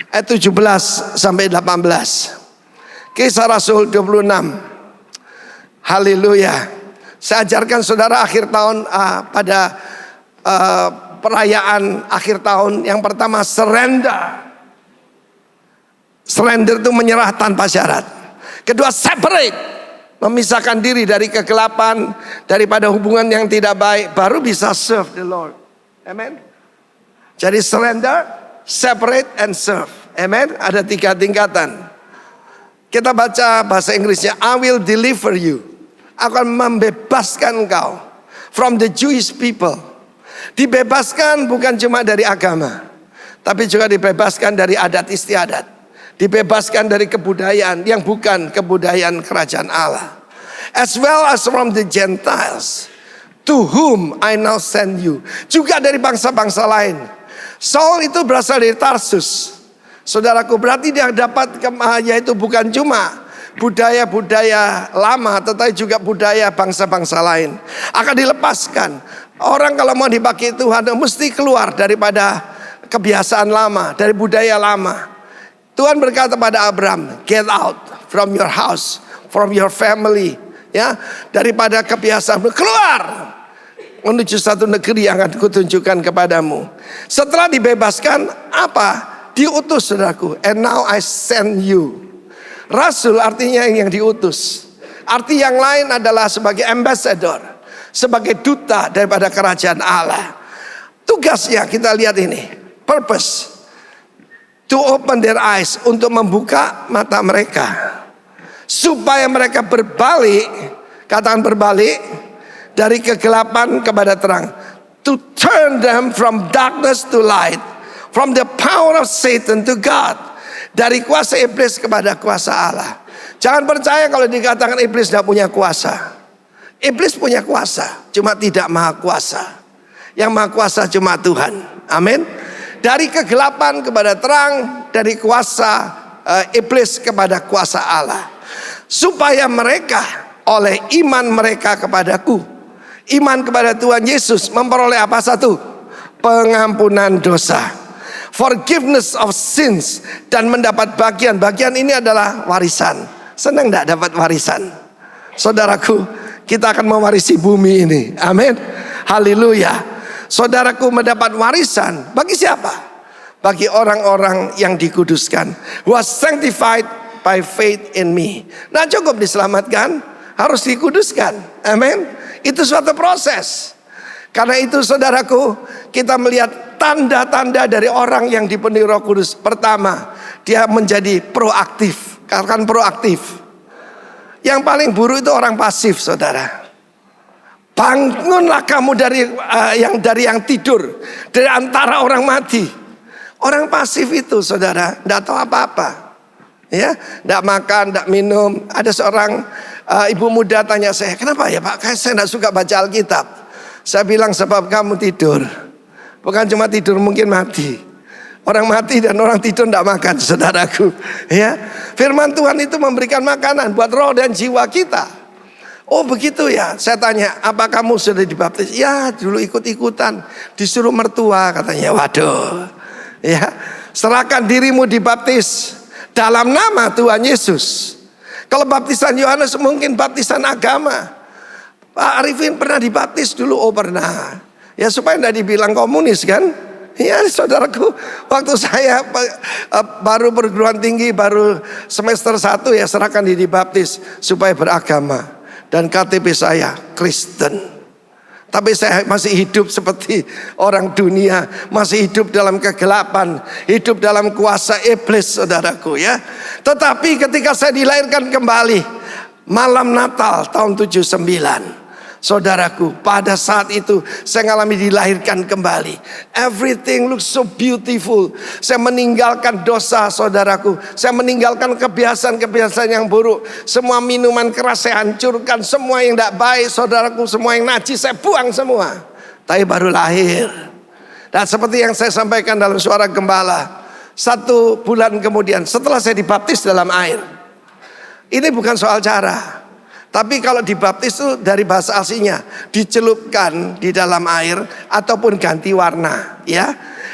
ayat 17 sampai 18. Kisah Rasul 26. Haleluya. Saya ajarkan saudara akhir tahun pada perayaan akhir tahun. Yang pertama, surrender. Surrender itu menyerah tanpa syarat. Kedua, separate, memisahkan diri dari kegelapan, daripada hubungan yang tidak baik, baru bisa serve the Lord. Amen. Jadi surrender, separate, and serve. Amen. Ada 3 tingkatan. Kita baca bahasa Inggrisnya, I will deliver you. Akan membebaskan engkau from the Jewish people. Dibebaskan bukan cuma dari agama, tapi juga dibebaskan dari adat istiadat. Dibebaskan dari kebudayaan yang bukan kebudayaan kerajaan Allah. As well as from the Gentiles, to whom I now send you. Juga dari bangsa-bangsa lain. Saul itu berasal dari Tarsus. Saudaraku, berarti dia dapat yaitu bukan cuma budaya-budaya lama, tetapi juga budaya bangsa-bangsa lain. Akan dilepaskan. Orang kalau mau dipakai Tuhan mesti keluar daripada kebiasaan lama, dari budaya lama. Tuhan berkata pada Abraham, get out from your house, from your family, ya, daripada kebiasaan, keluar menuju satu negeri yang akan kutunjukkan kepadamu. Setelah dibebaskan, apa? Diutus, saudaraku. And now I send you. Rasul artinya yang diutus. Arti yang lain adalah sebagai ambassador, sebagai duta daripada kerajaan Allah. Tugasnya kita lihat ini, purpose to open their eyes, untuk membuka mata mereka supaya mereka berbalik, katakan berbalik, dari kegelapan kepada terang, to turn them from darkness to light, from the power of Satan to God, dari kuasa iblis kepada kuasa Allah. Jangan percaya kalau dikatakan iblis tidak punya kuasa. Iblis punya kuasa, cuma tidak maha kuasa. Yang maha kuasa cuma Tuhan. Amin. Dari kegelapan kepada terang, dari kuasa iblis kepada kuasa Allah. Supaya mereka oleh iman mereka kepadaku, iman kepada Tuhan Yesus, memperoleh apa? Satu, pengampunan dosa, forgiveness of sins, dan mendapat bagian. Bagian ini adalah warisan. Senang tidak dapat warisan? Saudaraku, kita akan mewarisi bumi ini. Amin. Haleluya. Saudaraku, mendapat warisan bagi siapa? Bagi orang-orang yang dikuduskan, who was sanctified by faith in me. Nah, cukup diselamatkan, harus dikuduskan. Amin. Itu suatu proses. Karena itu saudaraku, kita melihat tanda-tanda dari orang yang dipenuhi Roh Kudus. Pertama, dia menjadi proaktif. Katakan proaktif. Yang paling buruk itu orang pasif, saudara. Bangunlah kamu dari yang tidur, dari antara orang mati. Orang pasif itu, saudara, tidak tahu apa-apa, ya, tidak makan, tidak minum. Ada seorang ibu muda tanya saya, kenapa ya Pak? Saya tidak suka baca Alkitab. Saya bilang sebab kamu tidur. Bukan cuma tidur, mungkin mati. Orang mati dan orang tidur tidak makan, saudaraku. Ya, firman Tuhan itu memberikan makanan buat roh dan jiwa kita. Oh begitu ya, saya tanya, apa kamu sudah dibaptis? Ya dulu ikut-ikutan, disuruh mertua katanya. Waduh, ya, serahkan dirimu dibaptis dalam nama Tuhan Yesus. Kalau baptisan Yohanes mungkin baptisan agama. Pak Arifin pernah dibaptis dulu? Oh pernah. Ya supaya tidak dibilang komunis kan? Ya saudaraku, waktu saya baru perguruan tinggi, baru semester 1 ya serahkan diri dibaptis supaya beragama. Dan KTP saya Kristen. Tapi saya masih hidup seperti orang dunia, masih hidup dalam kegelapan, hidup dalam kuasa iblis, saudaraku ya. Tetapi ketika saya dilahirkan kembali malam Natal tahun 79, saudaraku, pada saat itu saya mengalami dilahirkan kembali. Everything looks so beautiful. Saya meninggalkan dosa, saudaraku. Saya meninggalkan kebiasaan-kebiasaan yang buruk. Semua minuman keras saya hancurkan. Semua yang tidak baik, saudaraku, semua yang najis saya buang semua. Tapi baru lahir. Dan seperti yang saya sampaikan dalam suara gembala, 1 bulan kemudian setelah saya dibaptis dalam air. Ini bukan soal cara. Tapi kalau dibaptis itu dari bahasa aslinya dicelupkan di dalam air ataupun ganti warna, ya.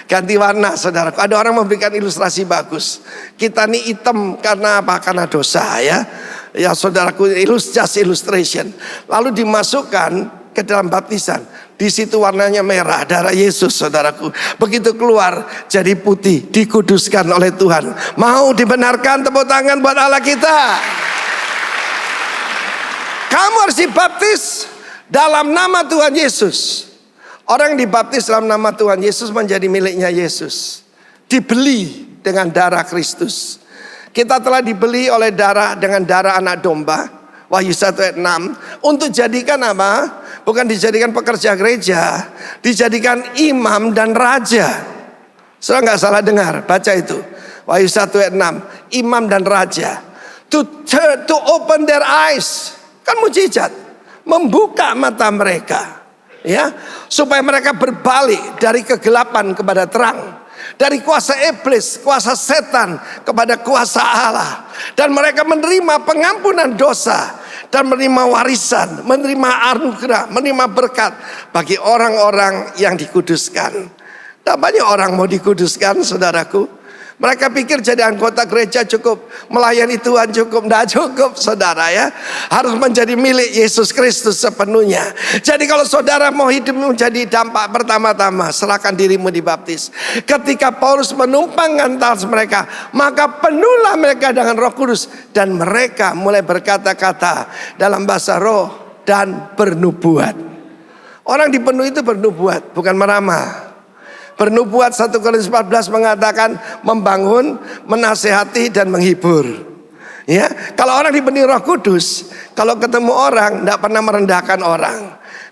Ganti warna, saudaraku. Ada orang memberikan ilustrasi bagus. Kita nih hitam karena apa? Karena dosa, ya. Ya, saudaraku, just illustration. Lalu dimasukkan ke dalam baptisan. Di situ warnanya merah, darah Yesus, saudaraku. Begitu keluar jadi putih, dikuduskan oleh Tuhan. Mau dibenarkan? Tepuk tangan buat Allah kita. Kamu harus dibaptis dalam nama Tuhan Yesus. Orang yang dibaptis dalam nama Tuhan Yesus menjadi miliknya Yesus. Dibeli dengan darah Kristus. Kita telah dibeli oleh darah dengan darah anak domba. Wahyu 1 ayat 6. Untuk jadikan apa? Bukan dijadikan pekerja gereja, dijadikan imam dan raja. Saudara nggak salah dengar, baca itu. Wahyu 1 ayat 6. Imam dan raja. To open their eyes. Kan mujizat, membuka mata mereka, ya, supaya mereka berbalik dari kegelapan kepada terang, dari kuasa iblis, kuasa setan kepada kuasa Allah, dan mereka menerima pengampunan dosa dan menerima warisan, menerima anugerah, menerima berkat bagi orang-orang yang dikuduskan. Dan banyak orang mau dikuduskan, saudaraku. Mereka pikir jadi anggota gereja cukup, melayani Tuhan cukup. Tidak cukup, saudara, ya. Harus menjadi milik Yesus Kristus sepenuhnya. Jadi kalau saudara mau hidup menjadi dampak, pertama-tama serahkan dirimu dibaptis. Ketika Paulus menumpangkan tas mereka, maka penuhlah mereka dengan Roh Kudus. Dan mereka mulai berkata-kata dalam bahasa roh dan bernubuat. Orang dipenuhi itu bernubuat, bukan meramal. Bernubuat 1 Korintus 14 mengatakan membangun, menasehati dan menghibur. Ya, kalau orang dipenuhi Roh Kudus, kalau ketemu orang tidak pernah merendahkan orang,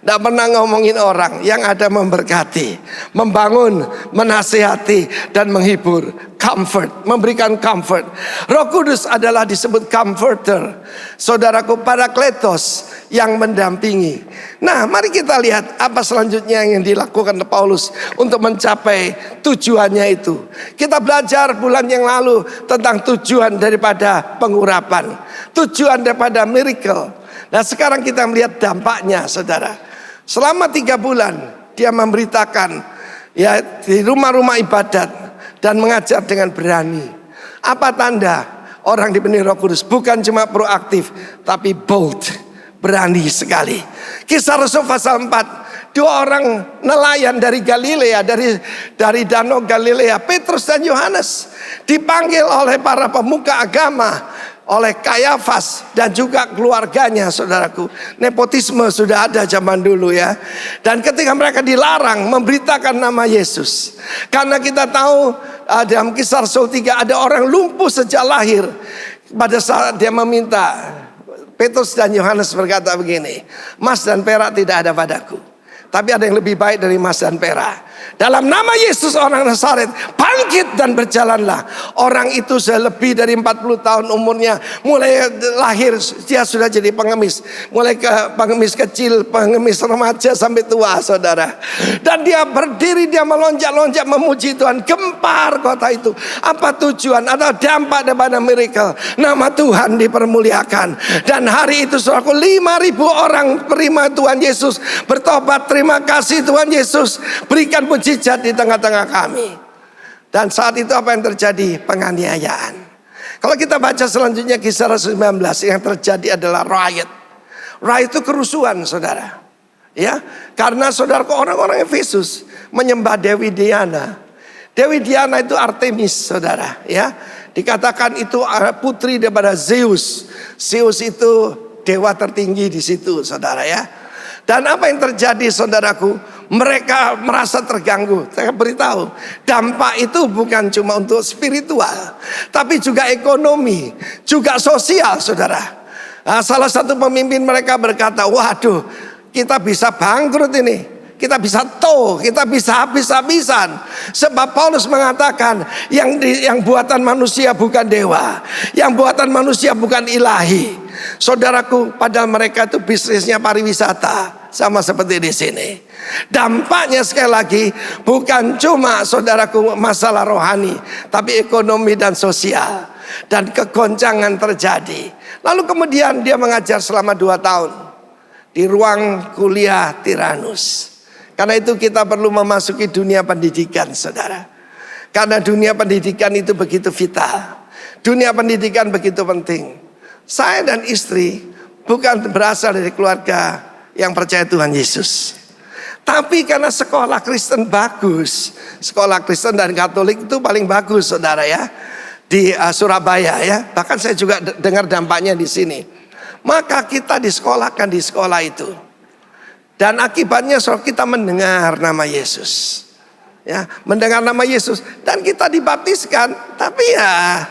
tidak pernah ngomongin orang, yang ada memberkati, membangun, menasihati dan menghibur, comfort, memberikan comfort. Roh Kudus adalah disebut comforter, saudaraku, Parakletos, yang mendampingi. Nah, mari kita lihat apa selanjutnya yang dilakukan oleh Paulus untuk mencapai tujuannya itu. Kita belajar bulan yang lalu tentang tujuan daripada pengurapan, tujuan daripada miracle. Nah, sekarang kita melihat dampaknya, saudara. Selama 3 bulan dia memberitakan ya di rumah-rumah ibadat dan mengajar dengan berani. Apa tanda orang dipenuhi Roh Kudus? Bukan cuma proaktif, tapi bold, berani sekali. Kisah Rasul pasal 4, 2 orang nelayan dari Galilea, dari danau Galilea, Petrus dan Yohanes, dipanggil oleh para pemuka agama, oleh Kayafas dan juga keluarganya, saudaraku. Nepotisme sudah ada zaman dulu ya. Dan ketika mereka dilarang memberitakan nama Yesus, karena kita tahu dalam Kisah Rasul 3 ada orang lumpuh sejak lahir. Pada saat dia meminta, Petrus dan Yohanes berkata begini, "Emas dan perak tidak ada padaku, tapi ada yang lebih baik dari emas dan perak. Dalam nama Yesus orang Nazaret, bangkit dan berjalanlah." Orang itu sudah lebih dari 40 tahun umurnya. Mulai lahir dia sudah jadi pengemis. Mulai ke pengemis kecil, pengemis remaja sampai tua, saudara. Dan dia berdiri, dia melonjak-lonjak memuji Tuhan. Gempar kota itu. Apa tujuan atau dampak daripada miracle? Nama Tuhan dipermuliakan. Dan hari itu saudaraku, 5.000 orang terima Tuhan Yesus, bertobat. Terima kasih Tuhan Yesus, berikan mujizat di tengah-tengah kami. Dan saat itu apa yang terjadi? Penganiayaan. Kalau kita baca selanjutnya Kisah Rasul 19, yang terjadi adalah riot. Riot itu kerusuhan, saudara. Ya, karena saudaraku, orang-orang Efesus menyembah Dewi Diana. Dewi Diana itu Artemis, saudara. Ya, dikatakan itu putri daripada Zeus. Zeus itu dewa tertinggi di situ, saudara ya. Dan apa yang terjadi, saudaraku? Mereka merasa terganggu. Saya beritahu, dampak itu bukan cuma untuk spiritual, tapi juga ekonomi, juga sosial, saudara. Nah, salah satu pemimpin mereka berkata, waduh, kita bisa bangkrut ini. Kita bisa kita bisa habis-habisan. Sebab Paulus mengatakan yang buatan manusia bukan dewa, yang buatan manusia bukan ilahi. Saudaraku, padahal mereka itu bisnisnya pariwisata, sama seperti di sini. Dampaknya sekali lagi bukan cuma saudaraku masalah rohani, tapi ekonomi dan sosial, dan kegoncangan terjadi. Lalu kemudian dia mengajar selama 2 tahun di ruang kuliah Tiranus. Karena itu kita perlu memasuki dunia pendidikan, saudara. Karena dunia pendidikan itu begitu vital. Dunia pendidikan begitu penting. Saya dan istri bukan berasal dari keluarga yang percaya Tuhan Yesus. Tapi karena sekolah Kristen bagus, sekolah Kristen dan Katolik itu paling bagus, saudara ya, di Surabaya ya. Bahkan saya juga dengar dampaknya di sini. Maka kita disekolahkan di sekolah itu. Dan akibatnya kita mendengar nama Yesus, ya, mendengar nama Yesus, dan kita dibaptiskan. Tapi ya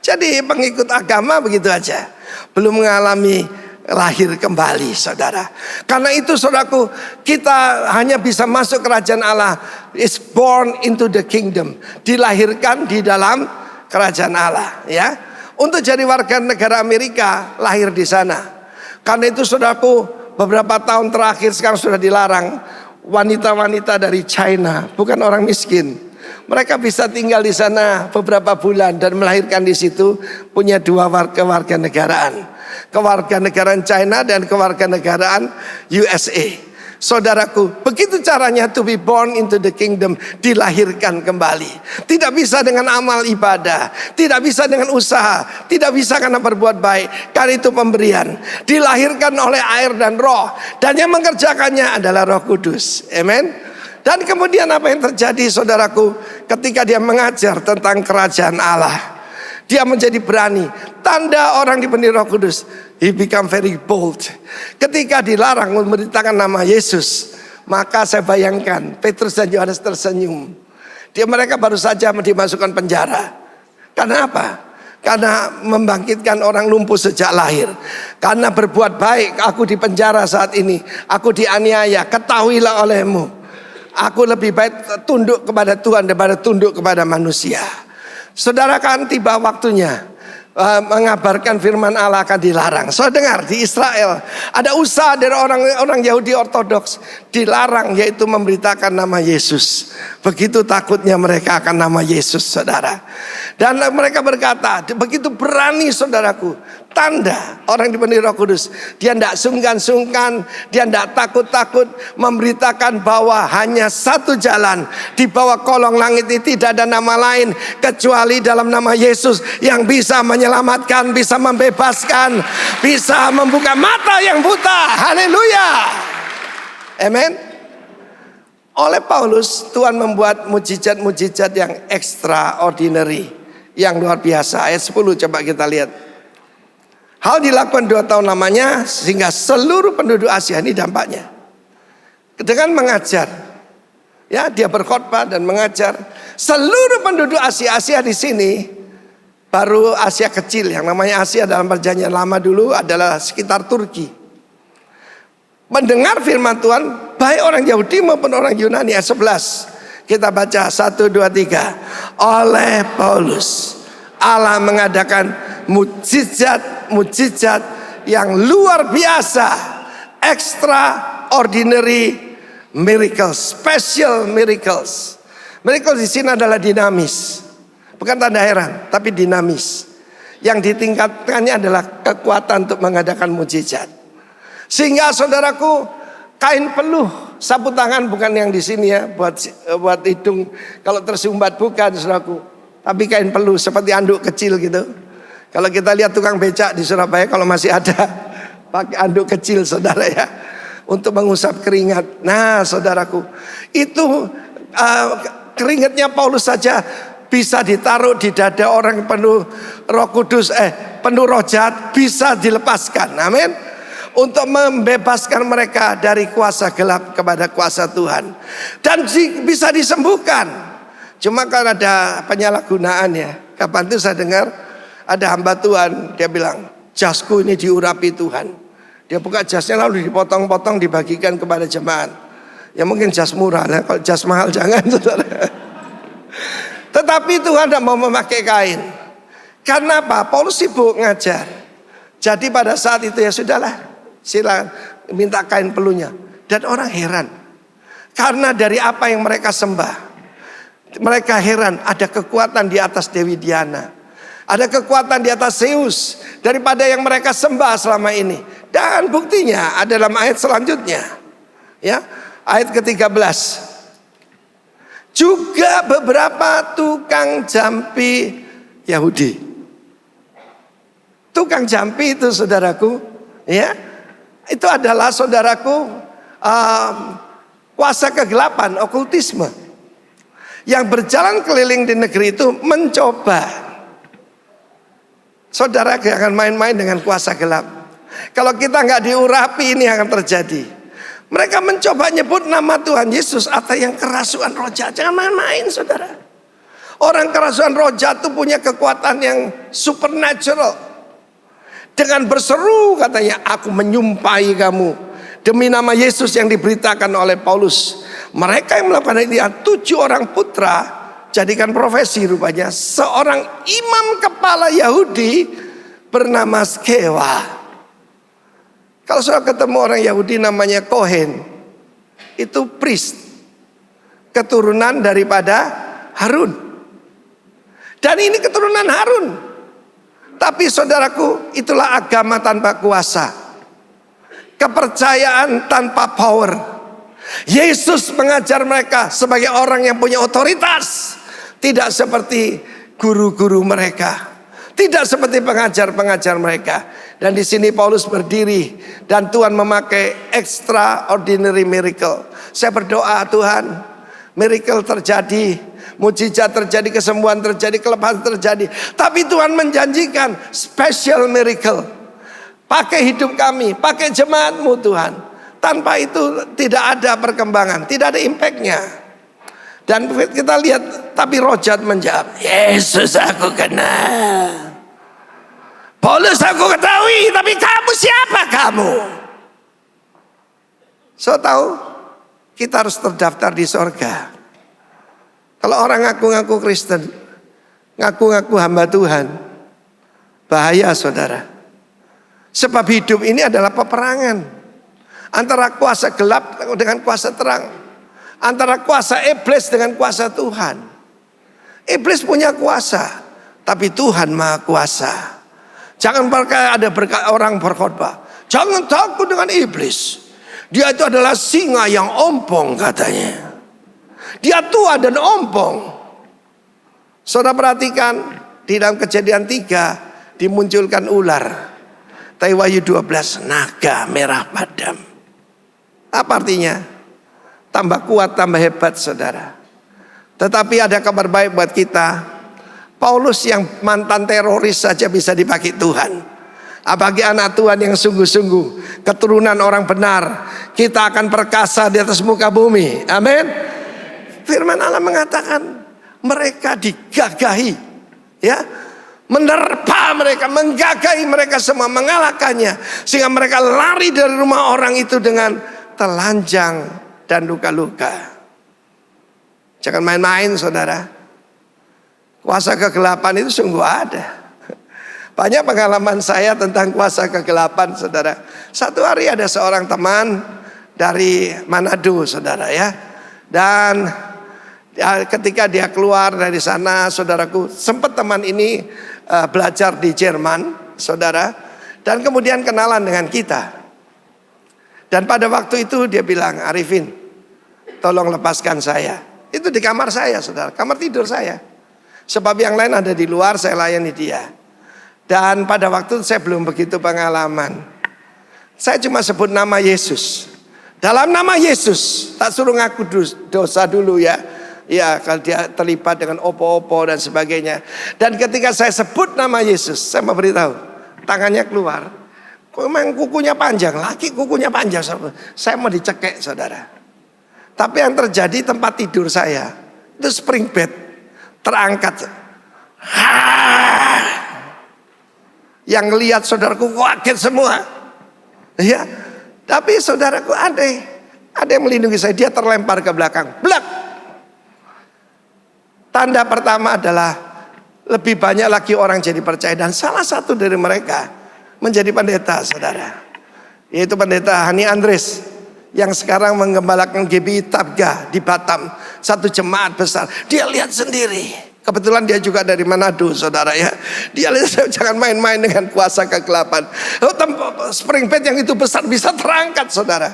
jadi pengikut agama begitu aja, belum mengalami lahir kembali, saudara. Karena itu saudaraku, kita hanya bisa masuk kerajaan Allah, is born into the kingdom, dilahirkan di dalam kerajaan Allah, ya. Untuk jadi warga negara Amerika, lahir di sana. Karena itu saudaraku, beberapa tahun terakhir sekarang sudah dilarang wanita-wanita dari China, bukan orang miskin. Mereka bisa tinggal di sana beberapa bulan dan melahirkan di situ, punya 2 kewarganegaraan. Kewarganegaraan China dan kewarganegaraan USA. Saudaraku, begitu caranya to be born into the kingdom, dilahirkan kembali. Tidak bisa dengan amal ibadah, tidak bisa dengan usaha, tidak bisa karena berbuat baik. Karena itu pemberian, dilahirkan oleh air dan roh, dan yang mengerjakannya adalah Roh Kudus. Amen. Dan kemudian apa yang terjadi, saudaraku, ketika dia mengajar tentang kerajaan Allah, dia menjadi berani. Tanda orang dipenuhi Roh Kudus, he become very bold. Ketika dilarang memberitakan nama Yesus, maka saya bayangkan Petrus dan Yohanes tersenyum. Mereka baru saja dimasukkan penjara. Karena apa? Karena membangkitkan orang lumpuh sejak lahir. Karena berbuat baik, aku di penjara saat ini. Aku dianiaya, ketahuilah olehmu. Aku lebih baik tunduk kepada Tuhan daripada tunduk kepada manusia. Saudara, kan tiba waktunya mengabarkan firman Allah akan dilarang. Saudara dengar, di Israel ada usaha dari orang Yahudi Ortodoks dilarang, yaitu memberitakan nama Yesus. Begitu takutnya mereka akan nama Yesus, saudara. Dan mereka berkata, begitu berani saudaraku, tanda orang dipenuhi Roh Kudus. Dia tidak sungkan-sungkan, dia tidak takut-takut memberitakan bahwa hanya satu jalan di bawah kolong langit ini, tidak ada nama lain kecuali dalam nama Yesus yang bisa menyelamatkan, bisa membebaskan, bisa membuka mata yang buta. Haleluya. Amen. Oleh Paulus, Tuhan membuat mujizat-mujizat yang extraordinary, yang luar biasa. Ayat 10 coba kita lihat. Hal dilakukan 2 tahun lamanya sehingga seluruh penduduk Asia, ini dampaknya, dengan mengajar. Ya, dia berkhotbah dan mengajar. Seluruh penduduk Asia di sini baru Asia kecil, yang namanya Asia dalam perjanjian lama dulu adalah sekitar Turki. Mendengar firman Tuhan, baik orang Yahudi maupun orang Yunani. Ayat 11 kita baca 1, 2, 3. Oleh Paulus Allah mengadakan mujizat yang luar biasa, extraordinary miracles, special miracles. Miracles di sini adalah dinamis, bukan tanda heran, tapi dinamis. Yang ditingkatkannya adalah kekuatan untuk mengadakan mujizat. Sehingga saudaraku, kain peluh, sapu tangan bukan yang di sini ya, buat hidung kalau tersumbat, bukan saudaraku. Tapi kain peluh seperti anduk kecil gitu. Kalau kita lihat tukang becak di Surabaya kalau masih ada, pakai anduk kecil saudara ya, untuk mengusap keringat. Nah saudaraku, itu keringatnya Paulus saja bisa ditaruh di dada orang penuh Roh Kudus, penuh roh jahat, bisa dilepaskan. Amin. Untuk membebaskan mereka dari kuasa gelap kepada kuasa Tuhan. Dan bisa disembuhkan. Cuma kan ada penyalahgunaan ya. Kapan itu saya dengar ada hamba Tuhan, dia bilang, jasku ini diurapi Tuhan. Dia buka jasnya lalu dipotong-potong dibagikan kepada jemaat. Ya mungkin jas murah lah, kalau jas mahal jangan saudara. Tetapi Tuhan tidak mau memakai kain. Karena apa? Paulus sibuk ngajar. Jadi pada saat itu ya sudahlah, silakan minta kain peluhnya. Dan orang heran, karena dari apa yang mereka sembah, mereka heran ada kekuatan di atas Dewi Diana, ada kekuatan di atas Zeus daripada yang mereka sembah selama ini. Dan buktinya ada dalam ayat selanjutnya, ya, ayat ke-13. Juga beberapa tukang jampi Yahudi. Tukang jampi itu saudaraku, ya, itu adalah saudaraku kuasa kegelapan, okultisme, yang berjalan keliling di negeri itu mencoba. Saudara jangan main-main dengan kuasa gelap. Kalau kita nggak diurapi, ini akan terjadi. Mereka mencoba nyebut nama Tuhan Yesus atau yang kerasukan roh jahat. Jangan main-main saudara. Orang kerasukan roh jahat itu punya kekuatan yang supernatural. Dengan berseru katanya, aku menyumpahi kamu demi nama Yesus yang diberitakan oleh Paulus. Mereka yang melakukan ini 7 orang putra jadikan profesi rupanya. Seorang imam kepala Yahudi bernama Skewa. Kalau sudah ketemu orang Yahudi namanya Kohen, itu priest, keturunan daripada Harun. Dan ini keturunan Harun. Tapi saudaraku, itulah agama tanpa kuasa, kepercayaan tanpa power. Yesus mengajar mereka sebagai orang yang punya otoritas, tidak seperti guru-guru mereka, tidak seperti pengajar-pengajar mereka. Dan di sini Paulus berdiri dan Tuhan memakai extraordinary miracle. Saya berdoa, Tuhan, miracle terjadi, mujizat terjadi, kesembuhan terjadi, kelepasan terjadi. Tapi Tuhan menjanjikan special miracle. Pakai hidup kami, pakai jemaat-Mu Tuhan. Tanpa itu tidak ada perkembangan, tidak ada impactnya. Dan kita lihat, tapi roh jahat menjawab, Yesus aku kenal. Paulus aku ketahui, tapi kamu siapa kamu? So tahu, kita harus terdaftar di sorga. Kalau orang ngaku-ngaku Kristen, ngaku-ngaku hamba Tuhan, bahaya saudara. Sebab hidup ini adalah peperangan antara kuasa gelap dengan kuasa terang, antara kuasa iblis dengan kuasa Tuhan. Iblis punya kuasa, tapi Tuhan maha kuasa. Jangan ada orang berkhotbah, jangan takut dengan iblis. Dia itu adalah singa yang ompong katanya. Dia tua dan ompong. Saudara perhatikan, di dalam Kejadian 3 dimunculkan ular. Tapi Wahyu 12, naga merah padam. Apa artinya? Tambah kuat, tambah hebat saudara. Tetapi ada kabar baik buat kita. Paulus yang mantan teroris saja bisa dipakai Tuhan. Apalagi anak Tuhan yang sungguh-sungguh, keturunan orang benar. Kita akan perkasa di atas muka bumi. Amin. Firman Allah mengatakan mereka digagahi, ya, menerpa mereka, menggagahi mereka semua, mengalahkannya, sehingga mereka lari dari rumah orang itu dengan telanjang dan luka-luka. Jangan main-main saudara. Kuasa kegelapan itu sungguh ada. Banyak pengalaman saya tentang kuasa kegelapan saudara. Satu hari ada seorang teman dari Manado saudara ya. Dan ketika dia keluar dari sana saudaraku, sempat teman ini belajar di Jerman saudara. Dan kemudian kenalan dengan kita. Dan pada waktu itu dia bilang, Arifin tolong lepaskan saya. Itu di kamar saya saudara, kamar tidur saya. Sebab yang lain ada di luar, saya layani dia. Dan pada waktu itu saya belum begitu pengalaman. Saya cuma sebut nama Yesus. Dalam nama Yesus, tak suruh ngaku dosa dulu ya. Ya, kalau dia terlibat dengan opo-opo dan sebagainya. Dan ketika saya sebut nama Yesus, saya mau beritahu, tangannya keluar. Memang kukunya panjang, laki kukunya panjang. Saya mau dicekek saudara. Tapi yang terjadi tempat tidur saya, itu spring bed. Terangkat. Yang lihat saudaraku kaget semua. Ya. Tapi saudaraku aneh. Ada yang melindungi saya, dia terlempar ke belakang. Blak. Tanda pertama adalah lebih banyak lagi orang jadi percaya, dan salah satu dari mereka menjadi pendeta saudara. Yaitu pendeta Hani Andres yang sekarang menggembalakan GBI Tabga di Batam. Satu jemaat besar. Dia lihat sendiri. Kebetulan dia juga dari Manado saudara ya. Dia lihat, jangan main-main dengan kuasa kegelapan. Spring bed yang itu besar bisa terangkat saudara.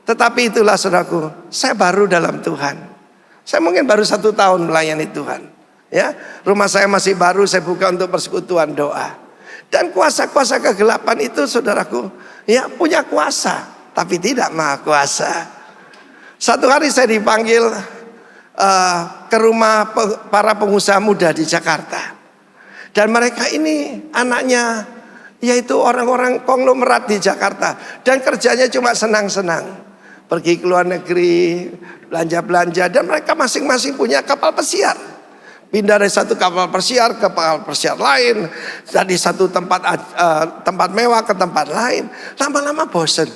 Tetapi itulah saudaraku, saya baru dalam Tuhan. Saya mungkin baru 1 tahun melayani Tuhan ya. Rumah saya masih baru, saya buka untuk persekutuan doa. Dan kuasa-kuasa kegelapan itu saudaraku ya punya kuasa, tapi tidak maha kuasa. Satu hari saya dipanggil ke rumah para pengusaha muda di Jakarta. Dan mereka ini anaknya yaitu orang-orang konglomerat di Jakarta. Dan kerjanya cuma senang-senang. Pergi ke luar negeri, belanja-belanja. Dan mereka masing-masing punya kapal pesiar. Pindah dari satu kapal pesiar ke kapal pesiar lain. Dari satu tempat mewah ke tempat lain. Lama-lama bosen.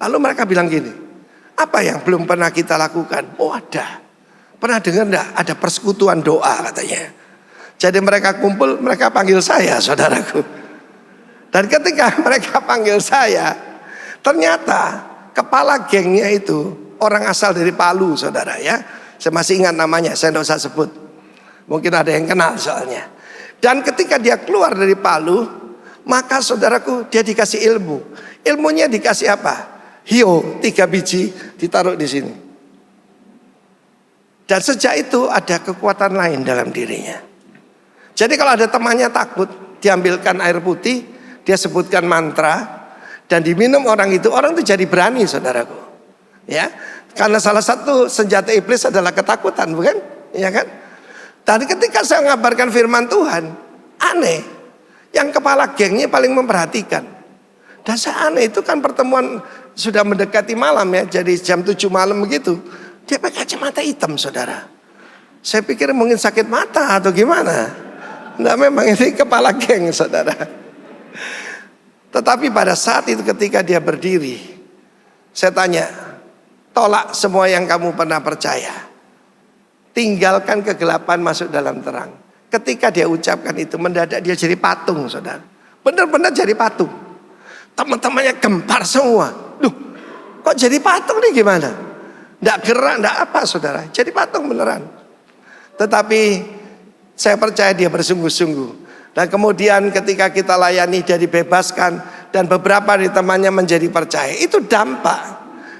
Lalu mereka bilang gini, apa yang belum pernah kita lakukan? Oh ada. Pernah dengar enggak? Ada persekutuan doa katanya. Jadi mereka kumpul, mereka panggil saya saudaraku. Dan ketika mereka panggil saya, ternyata kepala gengnya itu orang asal dari Palu saudara ya. Saya masih ingat namanya, saya tidak usah sebut. Mungkin ada yang kenal soalnya. Dan ketika dia keluar dari Palu, maka saudaraku dia dikasih ilmu. Ilmunya dikasih apa? Hio 3 biji ditaruh di sini. Dan sejak itu ada kekuatan lain dalam dirinya. Jadi kalau ada temannya takut, diambilkan air putih, dia sebutkan mantra, dan diminum orang itu jadi berani saudaraku. Ya, karena salah satu senjata iblis adalah ketakutan, bukan? Ya kan? Tadi ketika saya mengabarkan firman Tuhan, aneh, yang kepala gengnya paling memperhatikan. Dan saya aneh, itu kan pertemuan sudah mendekati malam ya, jadi jam 7 malam begitu. Dia pakai kacamata hitam, saudara. Saya pikir mungkin sakit mata atau gimana. Nah, memang ini kepala geng, saudara. Tetapi pada saat itu ketika dia berdiri, saya tanya, tolak semua yang kamu pernah percaya. Tinggalkan kegelapan, masuk dalam terang. Ketika dia ucapkan itu, mendadak dia jadi patung, saudara. Benar-benar jadi patung. Teman-temannya gempar semua. Duh, kok jadi patung nih gimana? Nggak gerak, nggak apa, saudara. Jadi patung beneran. Tetapi saya percaya dia bersungguh-sungguh. Dan kemudian ketika kita layani, dia dibebaskan. Dan beberapa dari temannya menjadi percaya. Itu dampak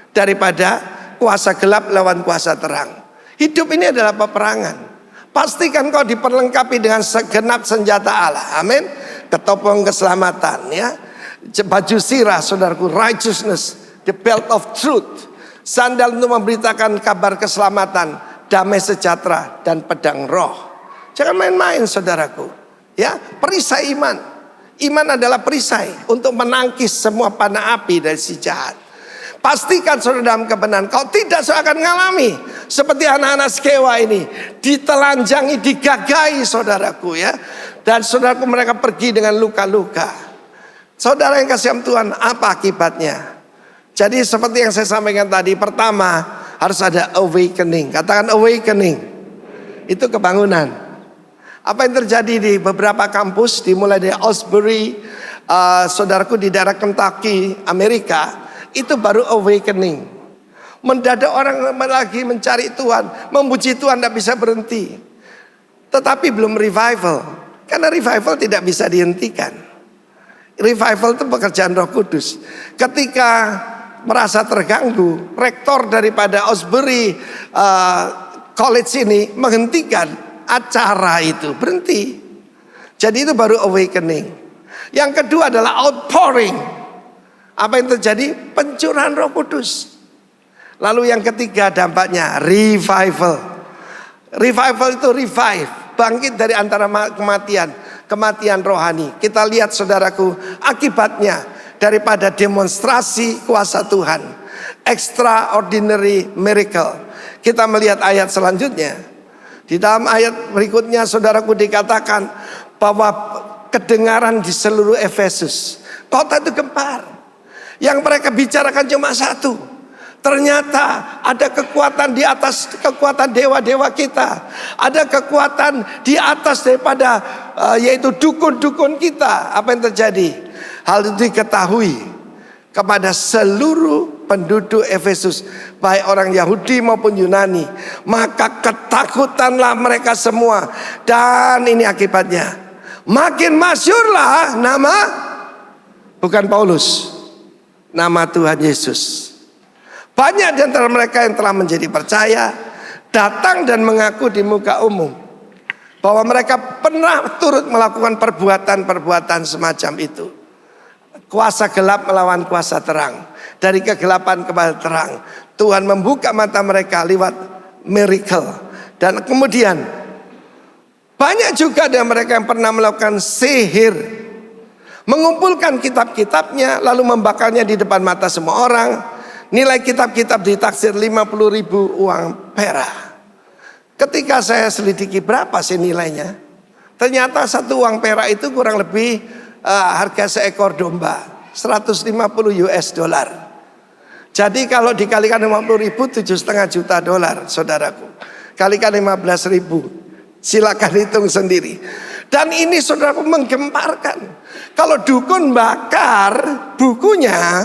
daripada kuasa gelap lawan kuasa terang. Hidup ini adalah peperangan. Pastikan kau diperlengkapi dengan segenap senjata Allah. Amin. Ketopong keselamatan, ya. Baju sirah, saudaraku, righteousness, the belt of truth. Sandal untuk memberitakan kabar keselamatan, damai sejahtera, dan pedang roh. Jangan main-main, saudaraku. Ya, perisai iman. Iman adalah perisai untuk menangkis semua panah api dari si jahat. Pastikan saudara dalam kebenaran. Kau tidak akan mengalami seperti anak-anak Skewa ini, ditelanjangi, digagai, saudaraku, ya. Dan saudaraku, mereka pergi dengan luka-luka. Saudara yang kasih Tuhan, apa akibatnya? Jadi seperti yang saya sampaikan tadi, pertama harus ada awakening. Katakan awakening. Itu kebangunan. Apa yang terjadi di beberapa kampus, dimulai dari Osbury, saudaraku, di daerah Kentucky, Amerika, itu baru awakening. Mendadak orang lagi mencari Tuhan, memuji Tuhan, tidak bisa berhenti. Tetapi belum revival, karena revival tidak bisa dihentikan. Revival itu pekerjaan Roh Kudus. Ketika merasa terganggu, rektor daripada Osbury College ini menghentikan acara itu, berhenti. Jadi itu baru awakening. Yang kedua adalah outpouring. Apa yang terjadi? Pencurahan Roh Kudus. Lalu yang ketiga dampaknya revival. Revival itu revive, bangkit dari antara kematian, kematian rohani. Kita lihat, saudaraku, akibatnya daripada demonstrasi kuasa Tuhan, extraordinary miracle. Kita melihat ayat selanjutnya. Di dalam ayat berikutnya, saudaraku, dikatakan bahwa kedengaran di seluruh Efesus, kota itu gempar. Yang mereka bicarakan cuma satu. Ternyata ada kekuatan di atas kekuatan dewa-dewa kita. Ada kekuatan di atas daripada yaitu dukun-dukun kita. Apa yang terjadi? Hal itu diketahui kepada seluruh penduduk Efesus, baik orang Yahudi maupun Yunani. Maka ketakutanlah mereka semua. Dan ini akibatnya, makin masyhurlah nama, bukan Paulus, nama Tuhan Yesus. Banyak di antara mereka yang telah menjadi percaya, datang dan mengaku di muka umum bahwa mereka pernah turut melakukan perbuatan-perbuatan semacam itu. Kuasa gelap melawan kuasa terang, dari kegelapan kepada terang. Tuhan membuka mata mereka lewat miracle. Dan kemudian banyak juga dari mereka yang pernah melakukan sihir, mengumpulkan kitab-kitabnya lalu membakarnya di depan mata semua orang. Nilai kitab-kitab ditaksir 50.000 uang perak. Ketika saya selidiki berapa sih nilainya, ternyata satu uang perak itu kurang lebih harga seekor domba, 150 US dollar. Jadi kalau dikalikan 50.000, 7,5 juta dolar, saudaraku. Kalikan 15.000, silakan hitung sendiri. Dan ini, saudaraku, menggemparkan. Kalau dukun bakar bukunya,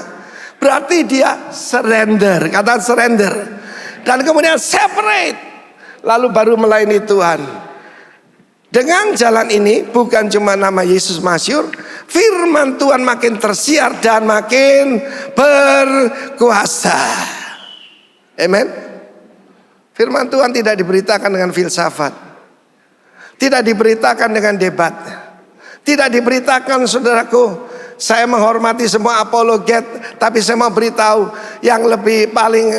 berarti dia surrender, kata surrender. Dan kemudian separate, lalu baru melayani Tuhan. Dengan jalan ini bukan cuma nama Yesus masyhur, firman Tuhan makin tersiar dan makin berkuasa. Amen. Firman Tuhan tidak diberitakan dengan filsafat, tidak diberitakan dengan debat, tidak diberitakan, saudaraku, saya menghormati semua apologet, tapi saya mau beritahu yang lebih paling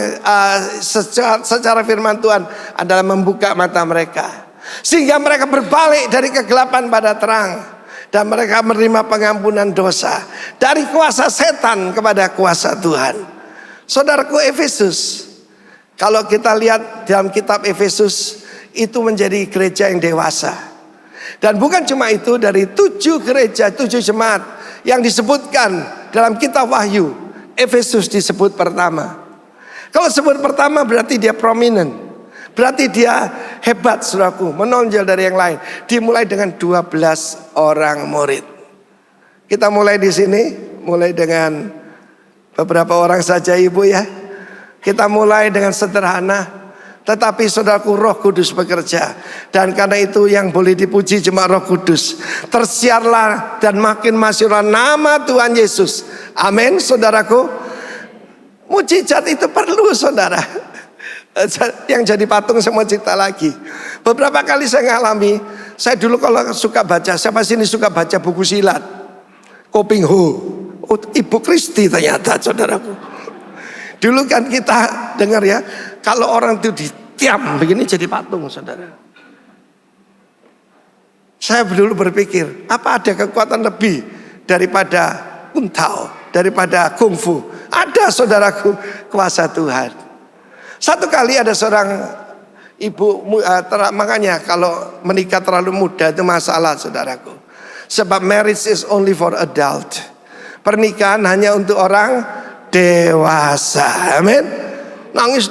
secara firman Tuhan adalah membuka mata mereka, sehingga mereka berbalik dari kegelapan pada terang, dan mereka menerima pengampunan dosa dari kuasa setan kepada kuasa Tuhan. Saudaraku Efesus, Kalau kita lihat dalam kitab Efesus, itu menjadi gereja yang dewasa. Dan bukan cuma itu, dari 7 gereja, 7 jemaat yang disebutkan dalam kitab Wahyu, Efesus disebut pertama. Kalau sebut pertama berarti dia prominent, berarti dia hebat, saudaraku, menonjol dari yang lain. Dimulai dengan 12 orang murid. Kita mulai di sini, mulai dengan beberapa orang saja ibu ya. Kita mulai dengan sederhana, tetapi saudaraku, Roh Kudus bekerja. Dan karena itu yang boleh dipuji cuma Roh Kudus. Tersiarlah dan makin masyhurlah nama Tuhan Yesus. Amin, saudaraku. Mujizat itu perlu, saudara. Yang jadi patung saya mau cerita lagi. Beberapa kali saya ngalami. Saya dulu kalau suka baca, siapa sini suka baca buku silat? Koping Ho, oh, Ibu Kristi ternyata, saudaraku. Dulu kan kita dengar ya, kalau orang itu ditiam begini jadi patung, saudara. Saya dulu berpikir, apa ada kekuatan lebih daripada kuntao, daripada kungfu? Ada, saudaraku, kuasa Tuhan. Satu kali ada seorang ibu, makanya kalau menikah terlalu muda itu masalah, saudaraku. Sebab marriage is only for adult. Pernikahan hanya untuk orang dewasa. Amin. Nangis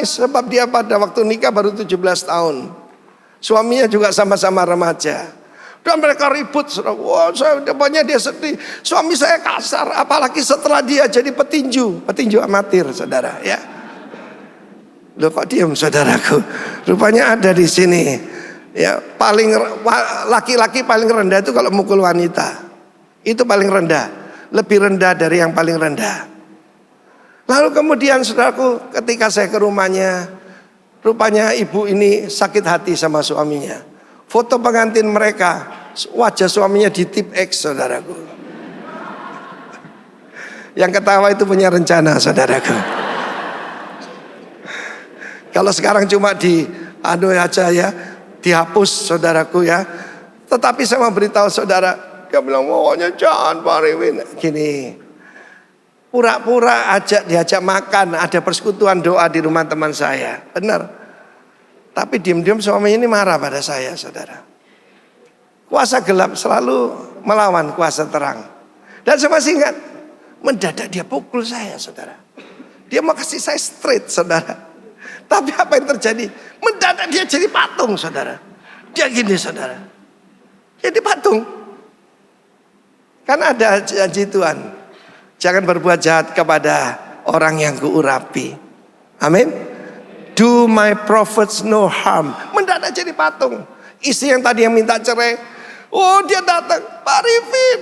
sebab dia pada waktu nikah baru 17 tahun. Suaminya juga sama-sama remaja. Dan mereka ribut, wah, depannya dia sedih. Suami saya kasar, apalagi setelah dia jadi petinju amatir, saudara. Ya, loh kok diam, saudaraku? Rupanya ada di sini. Ya, laki-laki paling rendah itu kalau mukul wanita, itu paling rendah, lebih rendah dari yang paling rendah. Lalu kemudian, saudaraku, ketika saya ke rumahnya, rupanya ibu ini sakit hati sama suaminya. Foto pengantin mereka, wajah suaminya di tip X, saudaraku. Yang ketawa itu punya rencana, saudaraku. Kalau sekarang cuma aja ya, dihapus, saudaraku ya. Tetapi saya mau beritahu saudara, dia bilang, pokoknya jangan Pak Riwin. Gini, pura-pura diajak makan, ada persekutuan doa di rumah teman saya, benar. Tapi diam-diam suaminya ini marah pada saya, saudara. Kuasa gelap selalu melawan kuasa terang. Dan saya masih ingat, mendadak dia pukul saya, saudara. Dia mau kasih saya straight, saudara. Tapi apa yang terjadi? Mendadak dia jadi patung, saudara. Dia gini, saudara. Jadi patung. Karena ada janji Tuhan, jangan berbuat jahat kepada orang yang kuurapi. Amin. Do my prophets no harm. Mendadak jadi patung. Istri yang tadi yang minta cerai, oh dia datang, Pak Rifin,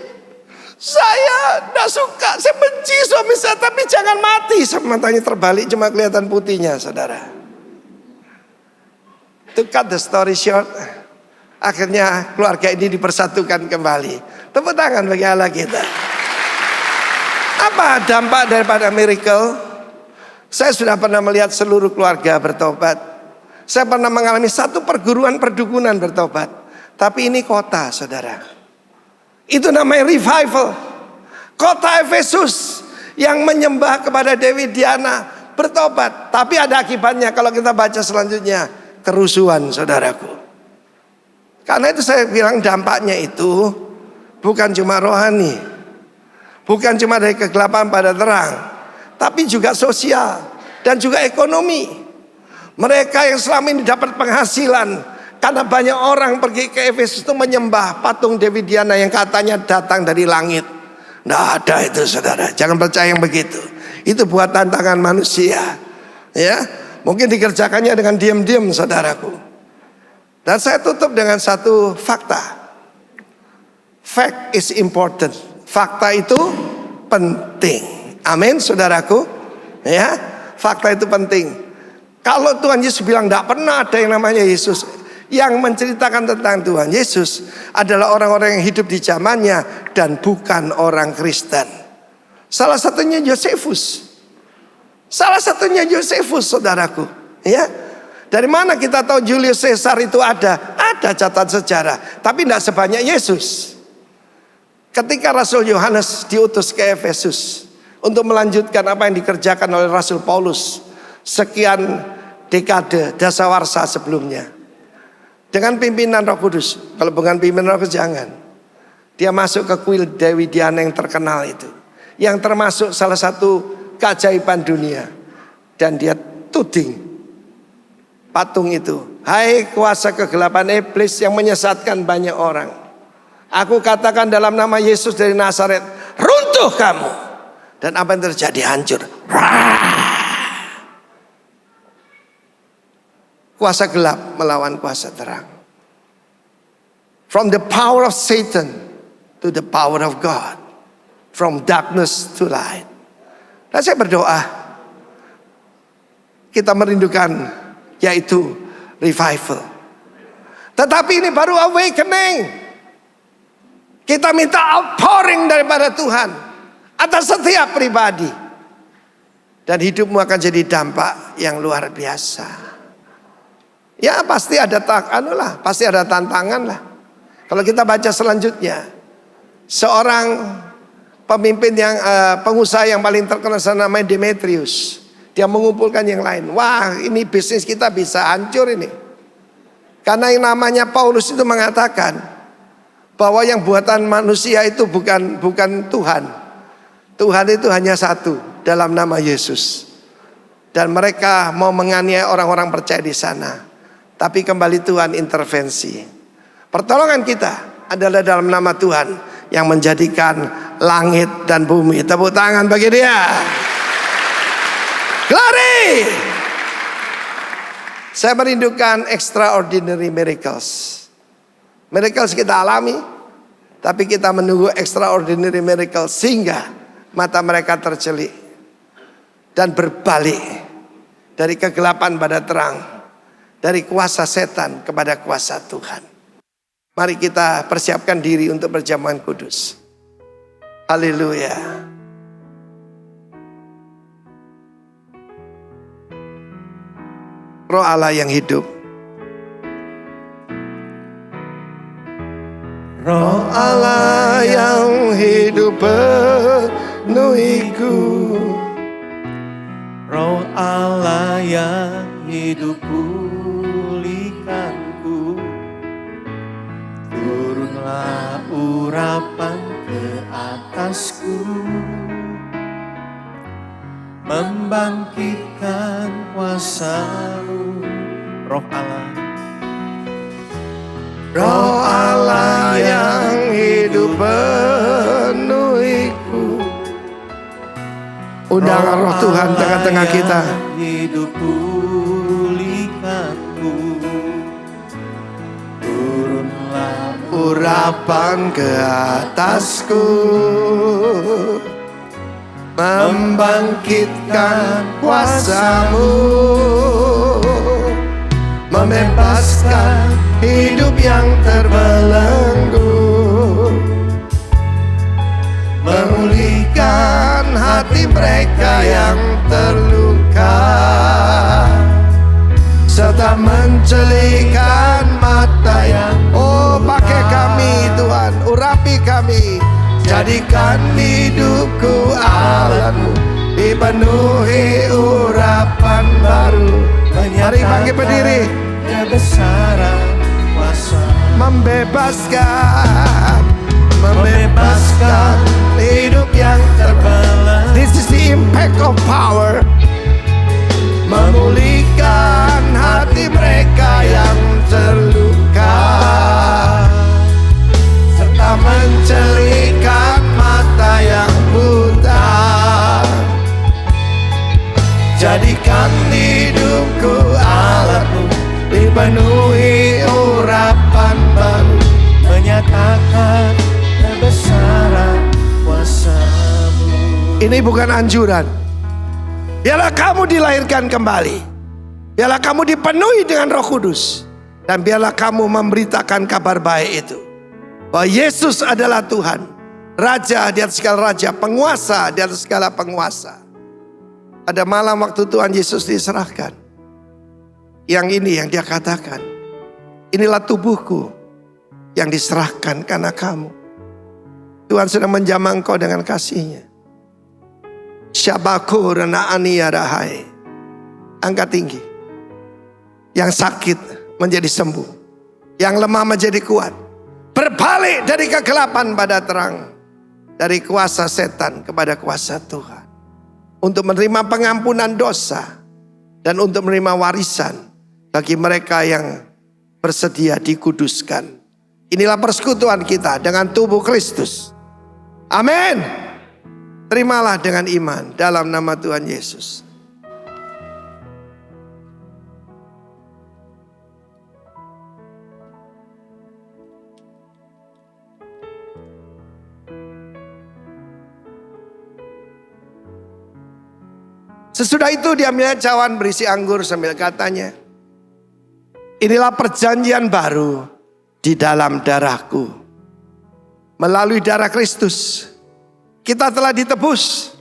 saya tidak suka, saya benci suami saya, tapi jangan mati. Matanya terbalik, cuma kelihatan putihnya, saudara. To cut the story short, akhirnya keluarga ini dipersatukan kembali. Tepuk tangan bagi Allah kita. Apa dampak daripada miracle? Saya sudah pernah melihat seluruh keluarga bertobat. Saya pernah mengalami satu perguruan perdukunan bertobat. Tapi ini kota, saudara. Itu namanya revival. Kota Efesus yang menyembah kepada Dewi Diana bertobat. Tapi ada akibatnya kalau kita baca selanjutnya. Kerusuhan, saudaraku. Karena itu saya bilang dampaknya itu bukan cuma rohani. Bukan cuma dari kegelapan pada terang. Tapi juga sosial dan juga ekonomi. Mereka yang selama ini dapat penghasilan karena banyak orang pergi ke Efesus itu menyembah patung Dewi Diana yang katanya datang dari langit. Tidak ada itu, saudara. Jangan percaya yang begitu. Itu buatan tangan manusia. Ya, mungkin dikerjakannya dengan diam-diam, saudaraku. Dan saya tutup dengan satu fakta. Fact is important. Fakta itu penting. Amin, saudaraku. Ya, fakta itu penting. Kalau Tuhan Yesus bilang tidak pernah ada yang namanya Yesus, yang menceritakan tentang Tuhan Yesus adalah orang-orang yang hidup di zamannya dan bukan orang Kristen. Salah satunya Yosefus. Saudaraku. Ya, dari mana kita tahu Julius Caesar itu ada? Ada catatan sejarah, tapi tidak sebanyak Yesus. Ketika Rasul Yohanes diutus ke Efesus untuk melanjutkan apa yang dikerjakan oleh Rasul Paulus, sekian dekade dasawarsa sebelumnya. Dengan pimpinan Roh Kudus. Kalau bukan pimpinan Roh Kudus jangan. Dia masuk ke kuil Dewi Diana yang terkenal itu. Yang termasuk salah satu keajaiban dunia. Dan dia tuding patung itu. Hai kuasa kegelapan iblis yang menyesatkan banyak orang. Aku katakan dalam nama Yesus dari Nazaret, runtuh kamu. Dan apa yang terjadi? Hancur. Kuasa gelap melawan kuasa terang. From the power of Satan to the power of God. From darkness to light. Dan saya berdoa, kita merindukan yaitu revival. Tetapi ini baru awakening. Kita minta outpouring daripada Tuhan atas setiap pribadi. Dan hidupmu akan jadi dampak yang luar biasa. Ya pasti ada pasti ada tantangan lah. Kalau kita baca selanjutnya, seorang pemimpin yang pengusaha yang paling terkenal namanya Demetrius. Dia mengumpulkan yang lain. Wah, ini bisnis kita bisa hancur ini. Karena yang namanya Paulus itu mengatakan bahwa yang buatan manusia itu bukan Tuhan. Tuhan itu hanya satu dalam nama Yesus. Dan mereka mau menganiaya orang-orang percaya di sana. Tapi kembali Tuhan intervensi. Pertolongan kita adalah dalam nama Tuhan yang menjadikan langit dan bumi. Tepuk tangan bagi dia. Glory. Saya merindukan extraordinary miracles. Miracles kita alami, tapi kita menunggu extraordinary miracles sehingga mata mereka tercelik dan berbalik dari kegelapan pada terang. Dari kuasa setan kepada kuasa Tuhan. Mari kita persiapkan diri untuk perjamuan kudus. Haleluya. Roh Allah yang hidup. Roh Allah yang hidup penuhiku. Roh Allah yang hidup pulihkanku. Turunlah urapan ke atasku, membangkitkan kuasa-Mu. Roh Allah, Roh Allah yang hidup penuhiku. Undang roh Tuhan tengah-tengah kita. Hidup pulihkanku. Turunlah Urapan ke atasku, membangkitkan kuasa-Mu, membebaskan hidup yang terbelenggu, memulihkan hati mereka yang terluka, serta mencelikan mata yang pakai kami Tuhan, urapi kami, jadikan hidupku alatmu, dipenuhi urapan baru. Mari bangkit berdiri. Kebesaran kuasa, membebaskan hidup yang terbelenggu. This is the impact of power. Memulihkan hati mereka yang terluka, serta mencelikan mata yang buta. Jadikan hidupku alatmu, dipenuhi urapan baru, menyatakan kebesaran kuasa-Mu. Ini bukan anjuran. Biarlah kamu dilahirkan kembali. Biarlah kamu dipenuhi dengan Roh Kudus. Dan biarlah kamu memberitakan kabar baik itu. Bahwa Yesus adalah Tuhan. Raja di atas segala raja. Penguasa di atas segala penguasa. Pada malam waktu Tuhan Yesus diserahkan. Yang ini yang dia katakan. Inilah tubuhku yang diserahkan karena kamu. Tuhan sedang menjamah engkau dengan kasih-Nya. Syabakur na aniyarahai. Angkat tinggi. Yang sakit menjadi sembuh. Yang lemah menjadi kuat. Berbalik dari kegelapan pada terang. Dari kuasa setan kepada kuasa Tuhan. Untuk menerima pengampunan dosa. Dan untuk menerima warisan. Bagi mereka yang bersedia dikuduskan. Inilah persekutuan kita dengan tubuh Kristus. Amin. Terimalah dengan iman dalam nama Tuhan Yesus. Sesudah itu dia melihat cawan berisi anggur sambil katanya, inilah perjanjian baru di dalam darahku. Melalui darah Kristus, kita telah ditebus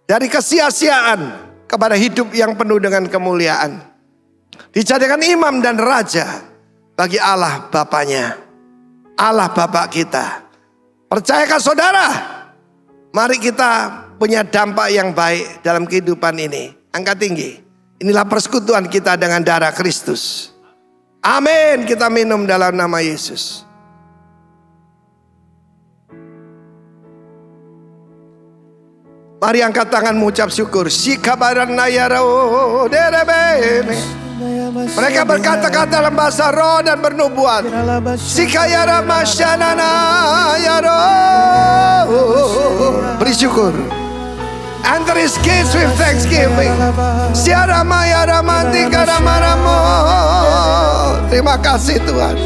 dari kesia-siaan kepada hidup yang penuh dengan kemuliaan. Dijadikan imam dan raja bagi Allah Bapaknya, Allah Bapa kita. Percayakah saudara? Mari kita punya dampak yang baik dalam kehidupan ini. Angkat tinggi. Inilah persekutuan kita dengan darah Kristus. Amin. Kita minum dalam nama Yesus. Mari angkat tangan mengucap syukur. Mereka berkata-kata dalam bahasa roh dan bernubuat. Beri syukur. Enter his gates with thanksgiving. Terima kasih Tuhan.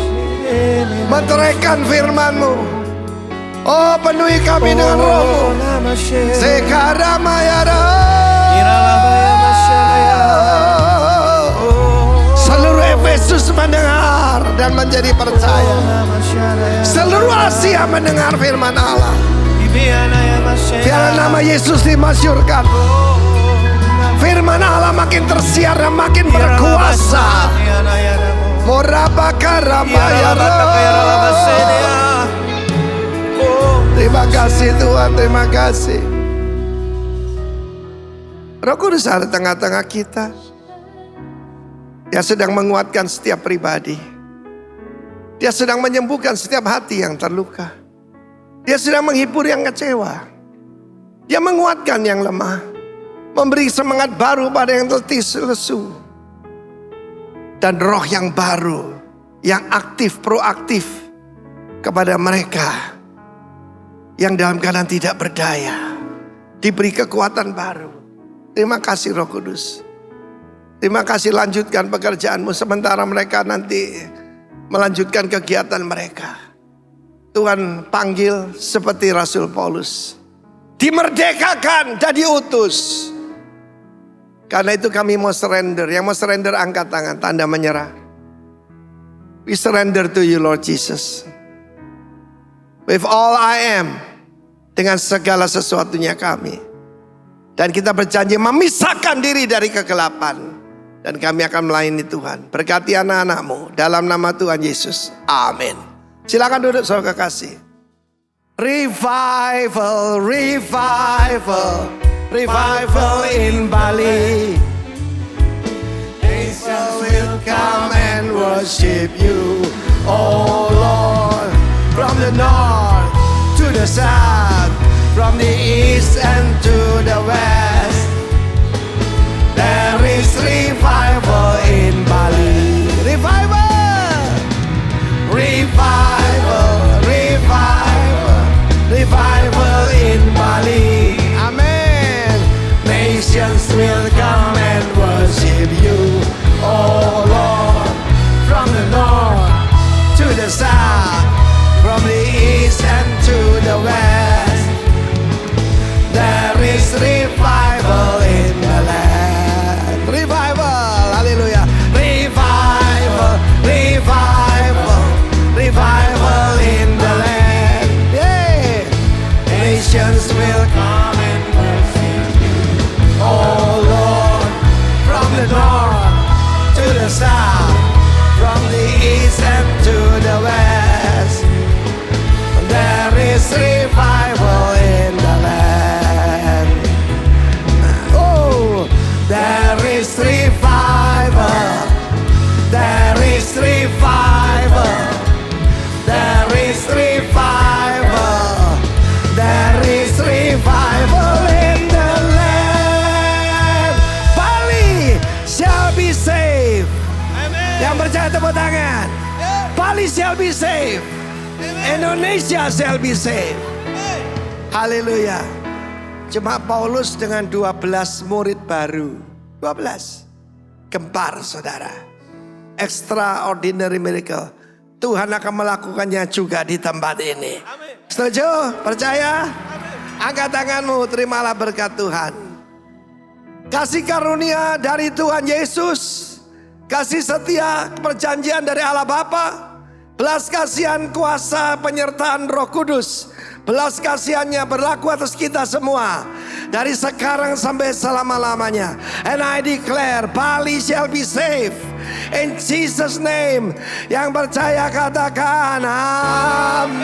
Menteraikan firman-Mu. Oh, penuhi kami dengan roh-Mu. Seluruh Efesus mendengar dan menjadi percaya. Seluruh Asia mendengar firman Allah. Biarlah nama Yesus dimasyhurkan. Firman Allah makin tersiar dan makin berkuasa. Terima kasih Tuhan, terima kasih. Roh Kudus ada di tengah-tengah kita. Dia sedang menguatkan setiap pribadi. Dia sedang menyembuhkan setiap hati yang terluka. Dia sedang menghibur yang kecewa. Dia menguatkan yang lemah. Memberi semangat baru pada yang letih lesu. Dan roh yang baru, yang aktif, proaktif kepada mereka yang dalam keadaan tidak berdaya. Diberi kekuatan baru. Terima kasih Roh Kudus. Terima kasih, lanjutkan pekerjaan-Mu sementara mereka nanti melanjutkan kegiatan mereka. Tuhan panggil seperti Rasul Paulus. Dimerdekakan dan diutus. Karena itu kami mau surrender. Yang mau surrender angkat tangan, tanda menyerah. We surrender to you Lord Jesus. With all I am. Dengan segala sesuatunya kami. Dan kita berjanji memisahkan diri dari kegelapan. Dan kami akan melayani Tuhan. Berkati anak-anak-Mu dalam nama Tuhan Yesus. Amin. Silakan duduk saudara kasih. Revival, revival, revival in Bali. Nations will come and worship you, oh Lord. From the north to the south, from the east and to the west. There is revival in Bali. Revival, revival, revival, revival in Bali. Amen. Nations will come and worship you, oh Lord. From the north to the south, from the east and to the west. There is revival. Yang percaya tepuk tangan. Bali shall be saved. Indonesia shall be saved. Haleluya. Jemaat Paulus dengan 12 murid baru. 12. Gempar saudara. Extraordinary miracle. Tuhan akan melakukannya juga di tempat ini. Setuju? Percaya? Angkat tanganmu, terimalah berkat Tuhan. Kasih karunia dari Tuhan Yesus. Kasih setia perjanjian dari Allah Bapa. Belas kasihan kuasa penyertaan Roh Kudus. Belas kasihannya berlaku atas kita semua. Dari sekarang sampai selama-lamanya. And I declare Bali shall be saved. In Jesus name. Yang percaya katakan amin.